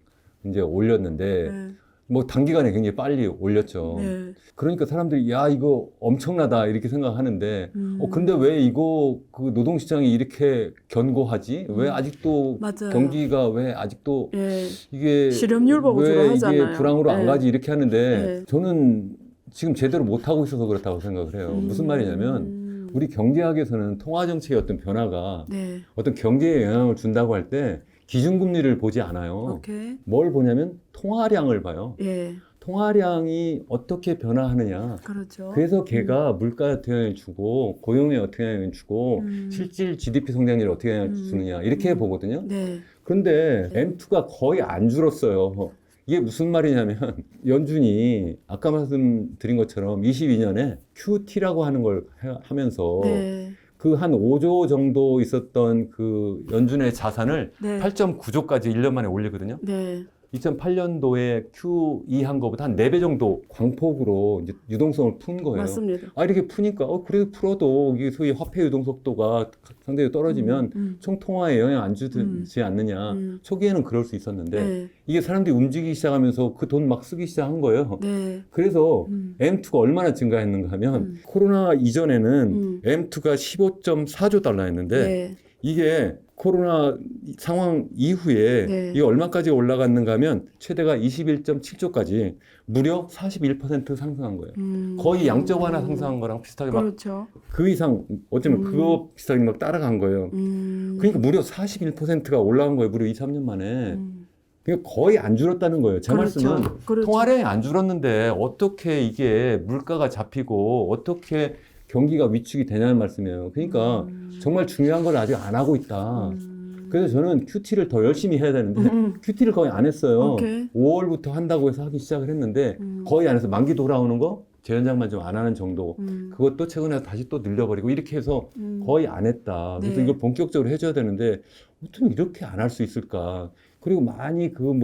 이제 올렸는데 네. 뭐 단기간에 굉장히 빨리 올렸죠. 네. 그러니까 사람들이 야 이거 엄청나다 이렇게 생각하는데 근데 왜 이거 그 노동시장이 이렇게 견고하지? 왜 아직도 맞아요. 경기가 왜 아직도 예. 이게 실업률 보고 주로 왜 이게 하잖아요. 불황으로 안 네. 가지 이렇게 하는데 네. 저는 지금 제대로 못 하고 있어서 그렇다고 생각을 해요. 무슨 말이냐면 우리 경제학에서는 통화 정책의 어떤 변화가 네. 어떤 경제에 영향을 준다고 할 때 기준금리를 보지 않아요. 오케이. 뭘 보냐면 통화량을 봐요. 예. 통화량이 어떻게 변화하느냐. 그렇죠. 그래서 걔가 물가에 어떻게 영향을 주고 고용에 어떻게 영향을 주고 실질 GDP 성장률에 어떻게 영향을 주느냐 이렇게 보거든요. 네. 그런데 M2가 거의 안 줄었어요. 이게 무슨 말이냐면 연준이 아까 말씀드린 것처럼 22년에 QT라고 하는 걸 하면서 네. 그 한 5조 정도 있었던 그 연준의 자산을 네. 8.9조까지 1년 만에 올리거든요. 네. 2008년도에 QE 한 거보다 한 4배 정도 광폭으로 이제 유동성을 푼 거예요. 맞습니다. 아, 이렇게 푸니까, 그래도 풀어도 이게 소위 화폐 유동 속도가 상당히 떨어지면 총 통화에 영향 안 주지 않느냐. 초기에는 그럴 수 있었는데, 네. 이게 사람들이 움직이기 시작하면서 그 돈 막 쓰기 시작한 거예요. 네. 그래서 M2가 얼마나 증가했는가 하면, 코로나 이전에는 M2가 15.4조 달러였는데, 네. 이게 코로나 상황 이후에 네. 이게 얼마까지 올라갔는가 하면 최대가 21.7조까지 무려 41% 상승한 거예요. 거의 양적 완화 상승한 거랑 비슷하게 막 그렇죠. 그 이상 어쩌면 그거 비슷하게 막 따라간 거예요. 그러니까 무려 41%가 올라간 거예요. 무려 2, 3년 만에. 그러니까 거의 안 줄었다는 거예요. 제 그렇죠. 말씀은 그렇죠. 통화량이 안 줄었는데 어떻게 이게 물가가 잡히고 어떻게 경기가 위축이 되냐는 말씀이에요. 그러니까 정말 중요한 걸 아직 안 하고 있다. 그래서 저는 QT를 더 열심히 해야 되는데 QT를 거의 안 했어요. 오케이. 5월부터 한다고 해서 하기 시작을 했는데 거의 안 해서 만기 돌아오는 거 재연장만 좀 안 하는 정도. 그것도 최근에 다시 또 늘려버리고 이렇게 해서 거의 안 했다. 그래서 네. 이걸 본격적으로 해줘야 되는데 어떻게 이렇게 안 할 수 있을까? 그리고 많이 그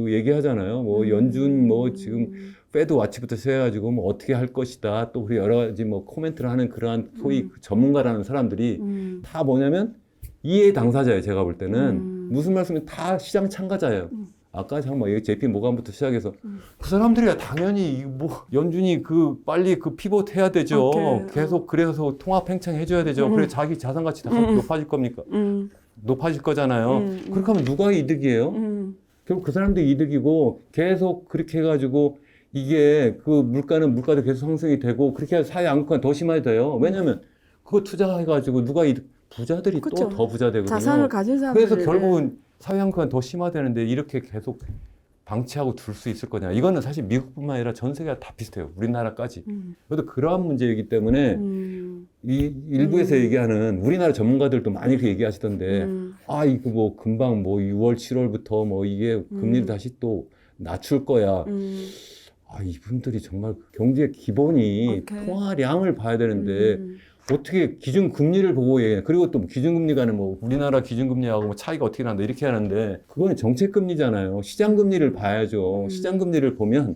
얘기하잖아요. 뭐 연준 뭐 지금 패드 와치부터 시작해가지고 뭐 어떻게 할 것이다. 또 우리 여러 가지 뭐 코멘트를 하는 그러한 소위 전문가라는 사람들이 다 뭐냐면 이해 당사자예요. 제가 볼 때는 무슨 말씀이 다 시장 참가자예요. 아까 잠깐만 여기 JP 모간부터 시작해서 그 사람들이야 당연히 뭐 연준이 그 빨리 그 피봇 해야 되죠. 오케이. 계속 그래서 통화 팽창 해줘야 되죠. 그래 자기 자산 가치 다 높아질 겁니까? 높아질 거잖아요. 그렇게 하면 누가 이득이에요? 결국 그 사람들이 이득이고 계속 그렇게 해가지고 이게 그 물가는 물가도 계속 상승이 되고 그렇게 해서 사회 악화가 더 심해져요. 왜냐면 그거 투자해가지고 누가 이득 부자들이 그쵸. 또 더 부자 되거든요. 자산을 가진 사람들이 그래서 결국은 사회 악화가 더 심화되는데 이렇게 계속 방치하고 둘 수 있을 거냐. 이거는 사실 미국뿐만 아니라 전 세계가 다 비슷해요. 우리나라까지. 그래도 그러한 문제이기 때문에 이 일부에서 얘기하는 우리나라 전문가들도 많이 그렇게 얘기하시던데 아 이거 뭐 금방 뭐 6월 7월부터 뭐 이게 금리를 다시 또 낮출 거야. 아 이분들이 정말 경제의 기본이 오케이. 통화량을 봐야 되는데 어떻게 기준금리를 보고 얘기해. 그리고 또 기준금리가는 뭐 우리나라 기준금리하고 뭐 차이가 어떻게 난다 이렇게 하는데 그거는 정책금리잖아요. 시장금리를 봐야죠. 시장금리를 보면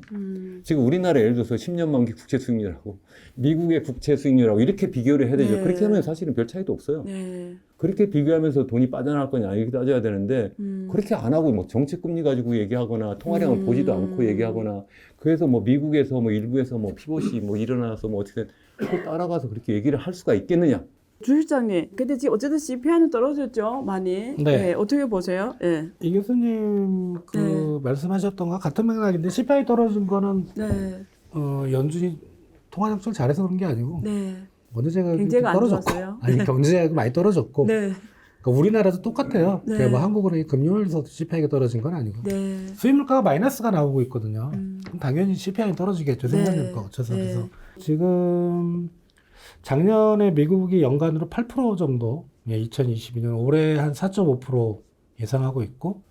지금 우리나라 예를 들어서 10년 만기 국채 수익률하고 미국의 국채 수익률하고 이렇게 비교를 해야 되죠. 네. 그렇게 하면 사실은 별 차이도 없어요. 네. 그렇게 비교하면서 돈이 빠져나갈 거냐 이렇게 따져야 되는데 그렇게 안 하고 뭐 정책금리 가지고 얘기하거나 통화량을 보지도 않고 얘기하거나 그래서 뭐 미국에서 뭐 일부에서 뭐 피봇이 뭐 일어나서 뭐 어떻게 그거 따라가서 그렇게 얘기를 할 수가 있겠느냐. 주 실장님, 근데 지금 어쨌든 CPI는 떨어졌죠, 많이. 네. 어떻게 보세요? 예. 이 교수님 네. 말씀하셨던 거 같은 맥락인데 CPI 떨어진 거는 네. 연준이 통화 정책을 잘해서 그런 게 아니고 네. 원자재가 경제가 안 떨어졌고 좋았어요? 아니 경제가 많이 떨어졌고 네. 그러니까 우리나라도 똑같아요. 네. 그러니까 뭐 한국은행이 금요일에서 CPI가 떨어진 건 아니고 네. 수입 물가가 마이너스가 나오고 있거든요. 그럼 당연히 CPI 떨어지겠죠. 네. 생산물가 어째서. 네. 그래서 지금 작년에 미국이 연간으로 8% 정도 2022년 올해 한 4.5% 예상하고 있고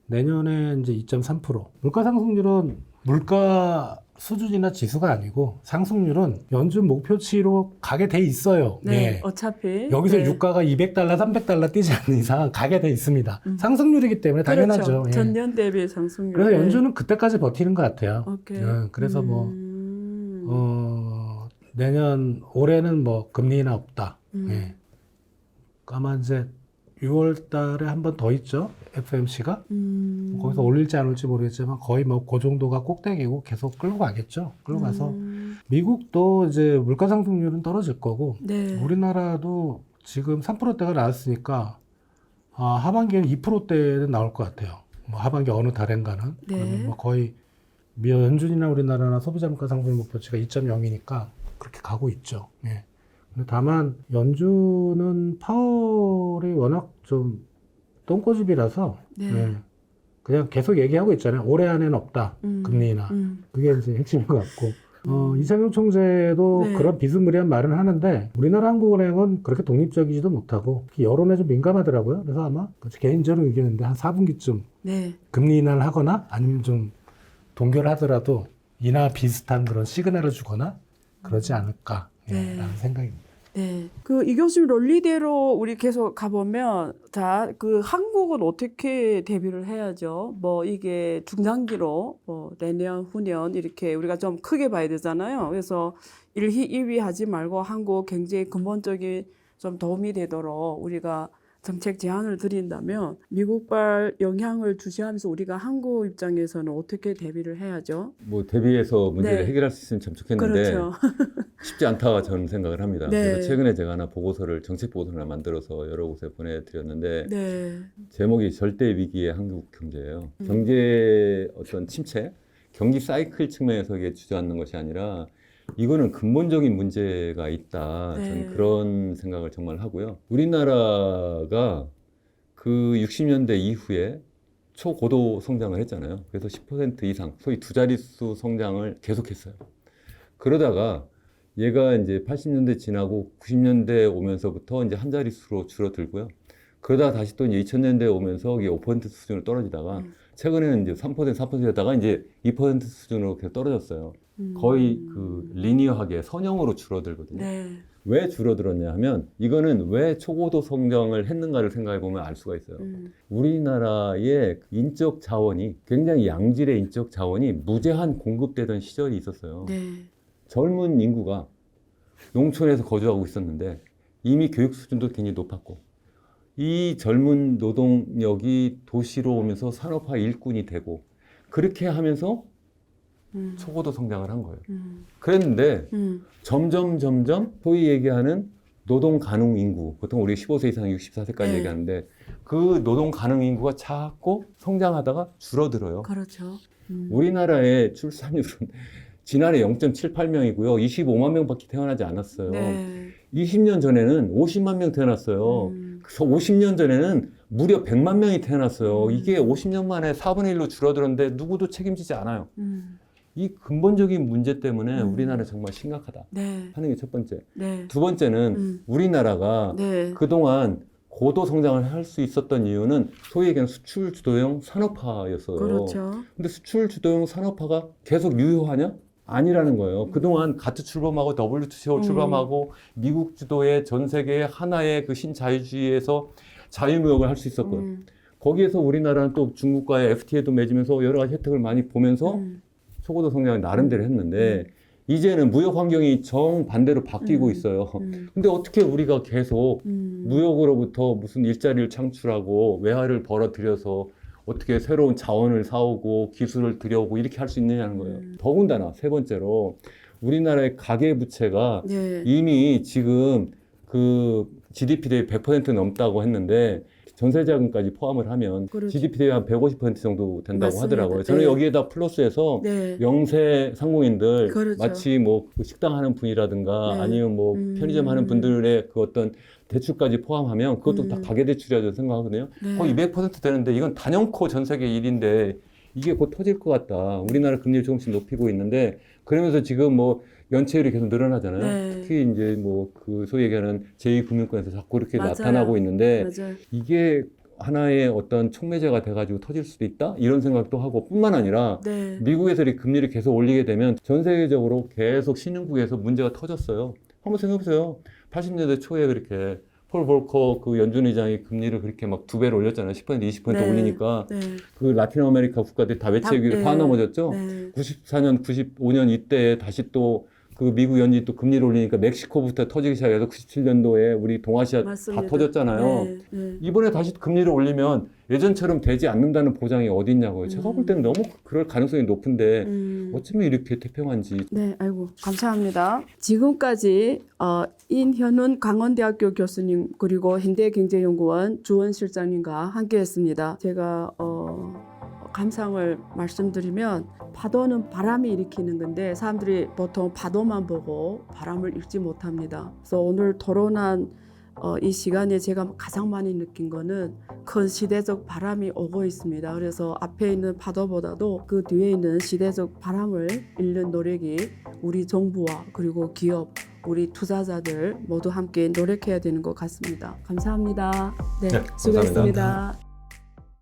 내년에 이제 2.3%. 물가 상승률은 물가 수준이나 지수가 아니고 상승률은 연준 목표치로 가게 돼 있어요. 네. 예. 어차피. 여기서 네. 유가가 $200, $300 뛰지 않는 이상 가게 돼 있습니다. 상승률이기 때문에 당연하죠. 그렇죠. 예. 전년 대비 상승률. 그래서 네. 연준은 그때까지 버티는 것 같아요. 오케이. 그래서 뭐 내년 올해는 뭐 금리 인하 없다. 예. 아마 이제 6월 달에 한 번 더 있죠. FMC가. 거기서 올릴지 안 올릴지 모르겠지만 거의 뭐 그 정도가 꼭대기고 계속 끌고 가겠죠. 끌고 가서 미국도 이제 물가 상승률은 떨어질 거고 네. 우리나라도 지금 3%대가 나왔으니까 하반기에는 2%대는 나올 것 같아요. 뭐 하반기 어느 달엔가는. 네. 그러면 뭐 거의 연준이나 우리나라나 소비자 물가 상승 목표치가 2.0이니까 그렇게 가고 있죠. 예. 근데 다만 연준은 파월이 워낙 좀 똥꼬집이라서 네. 예. 그냥 계속 얘기하고 있잖아요. 올해 안에는 없다. 금리 인하. 그게 이제 핵심인 것 같고. 이창용 총재도 네. 그런 비스무리한 말은 하는데 우리나라 한국은행은 그렇게 독립적이지도 못하고 특히 여론에 좀 민감하더라고요. 그래서 아마 개인적인 의견인데 한 4분기쯤 네. 금리 인하를 하거나 아니면 좀 동결하더라도 인하 비슷한 그런 시그널을 주거나 그러지 않을까 네. 라는 생각입니다. 네. 이 교수님 논리대로 우리 계속 가보면, 자, 한국은 어떻게 대비를 해야죠? 뭐, 이게 중장기로, 내년, 후년, 이렇게 우리가 좀 크게 봐야 되잖아요. 그래서 일희일비 하지 말고 한국 경제의 근본적인 좀 도움이 되도록 우리가 정책 제안을 드린다면 미국발 영향을 주시하면서 우리가 한국 입장에서는 어떻게 대비를 해야죠? 뭐 대비해서 문제를 네. 해결할 수 있으면 참 좋겠는데 그렇죠. 쉽지 않다 저는 생각을 합니다. 네. 그래서 최근에 제가 하나 정책 보고서를 하나 만들어서 여러 곳에 보내드렸는데 네. 제목이 절대 위기의 한국 경제예요. 경제 어떤 침체, 경기 사이클 측면에서 이게 주저앉는 것이 아니라 이거는 근본적인 문제가 있다. 네. 저는 그런 생각을 정말 하고요. 우리나라가 그 60년대 이후에 초고도 성장을 했잖아요. 그래서 10% 이상, 소위 두 자릿수 성장을 계속했어요. 그러다가 얘가 이제 80년대 지나고 90년대 오면서부터 이제 한 자릿수로 줄어들고요. 그러다가 다시 또 이제 2000년대 오면서 이게 5% 수준으로 떨어지다가 최근에는 이제 3%, 4%였다가 이제 2% 수준으로 계속 떨어졌어요. 거의 리니어하게 선형으로 줄어들거든요. 네. 왜 줄어들었냐 하면 이거는 왜 초고도 성장을 했는가를 생각해 보면 알 수가 있어요. 우리나라의 인적 자원이 굉장히 양질의 인적 자원이 무제한 공급되던 시절이 있었어요. 네. 젊은 인구가 농촌에서 거주하고 있었는데 이미 교육 수준도 굉장히 높았고 이 젊은 노동력이 도시로 오면서 산업화 일꾼이 되고 그렇게 하면서 초고도 성장을 한 거예요. 그랬는데 점점 소위 얘기하는 노동 가능 인구, 보통 우리 15세 이상 64세까지 네. 얘기하는데 그 노동 가능 인구가 자꾸 성장하다가 줄어들어요. 그렇죠. 우리나라의 출산율은 지난해 0.78명이고요. 25만 명밖에 태어나지 않았어요. 네. 20년 전에는 50만 명 태어났어요. 그래서 50년 전에는 무려 100만 명이 태어났어요. 이게 50년 만에 4분의 1로 줄어들었는데 누구도 책임지지 않아요. 이 근본적인 문제 때문에 우리나라는 정말 심각하다 네. 하는 게 첫 번째. 네. 두 번째는 우리나라가 네. 그동안 고도 성장을 할 수 있었던 이유는 소위 얘기하는 수출 주도형 산업화였어요. 그렇죠. 근데 수출 주도형 산업화가 계속 유효하냐? 아니라는 거예요. 그동안 가트 출범하고 WTO 출범하고 미국 주도의 전 세계의 하나의 그 신자유주의에서 자유무역을 할 수 있었거든요. 거기에서 우리나라는 또 중국과의 FTA도 맺으면서 여러 가지 혜택을 많이 보면서 초고도 성장을 나름대로 했는데 이제는 무역 환경이 정반대로 바뀌고 있어요. 근데 어떻게 우리가 계속 무역으로부터 무슨 일자리를 창출하고 외화를 벌어들여서 어떻게 새로운 자원을 사오고 기술을 들여오고 이렇게 할 수 있느냐는 거예요. 더군다나 세 번째로 우리나라의 가계부채가 네. 이미 지금 그 GDP 대비 100% 넘다고 했는데 전세자금까지 포함을 하면 그렇죠. GDP 대비 한 150% 정도 된다고 맞습니다. 하더라고요. 저는 네. 여기에다 플러스해서 네. 영세 상공인들 그렇죠. 마치 뭐그 식당 하는 분이라든가 네. 아니면 뭐 편의점 하는 분들의 그 어떤 대출까지 포함하면 그것도 다 가계대출이라고 생각하거든요. 네. 거의 200% 되는데 이건 단연코 전 세계 일인데 이게 곧 터질 것 같다. 우리나라 금리를 조금씩 높이고 있는데 그러면서 지금 뭐 연체율이 계속 늘어나잖아요. 네. 특히 이제 뭐 그 소위 얘기하는 제2금융권에서 자꾸 이렇게 맞아요. 나타나고 있는데 맞아요. 이게 하나의 어떤 촉매제가 돼가지고 터질 수도 있다? 이런 생각도 하고 뿐만 아니라 네. 미국에서 이 금리를 계속 올리게 되면 전 세계적으로 계속 신흥국에서 문제가 터졌어요. 한번 생각해보세요. 80년대 초에 그렇게 폴 볼커 그 연준 의장이 금리를 그렇게 막 2배로 올렸잖아요. 10% 20% 네. 올리니까 네. 그 라틴 아메리카 국가들이 다 외채 위기로 네. 다 넘어졌죠. 네. 94년, 95년 이때 다시 또 그 미국 연준이 또 금리를 올리니까 멕시코부터 터지기 시작해서 97년도에 우리 동아시아 맞습니다. 다 터졌잖아요. 네. 네. 이번에 다시 금리를 올리면 예전처럼 되지 않는다는 보장이 어디 있냐고요. 제가 볼 때는 너무 그럴 가능성이 높은데 어쩌면 이렇게 태평한지. 네, 아이고 감사합니다. 지금까지 인현훈 강원대학교 교수님 그리고 현대경제연구원 주원 실장님과 함께했습니다. 제가 감상을 말씀드리면 파도는 바람이 일으키는 건데 사람들이 보통 파도만 보고 바람을 읽지 못합니다. 그래서 오늘 토론한 이 시간에 제가 가장 많이 느낀 거는 큰 시대적 바람이 오고 있습니다. 그래서 앞에 있는 파도보다도 그 뒤에 있는 시대적 바람을 읽는 노력이 우리 정부와 그리고 기업, 우리 투자자들 모두 함께 노력해야 되는 것 같습니다. 감사합니다. 네, 네, 수고했습니다. 감사합니다.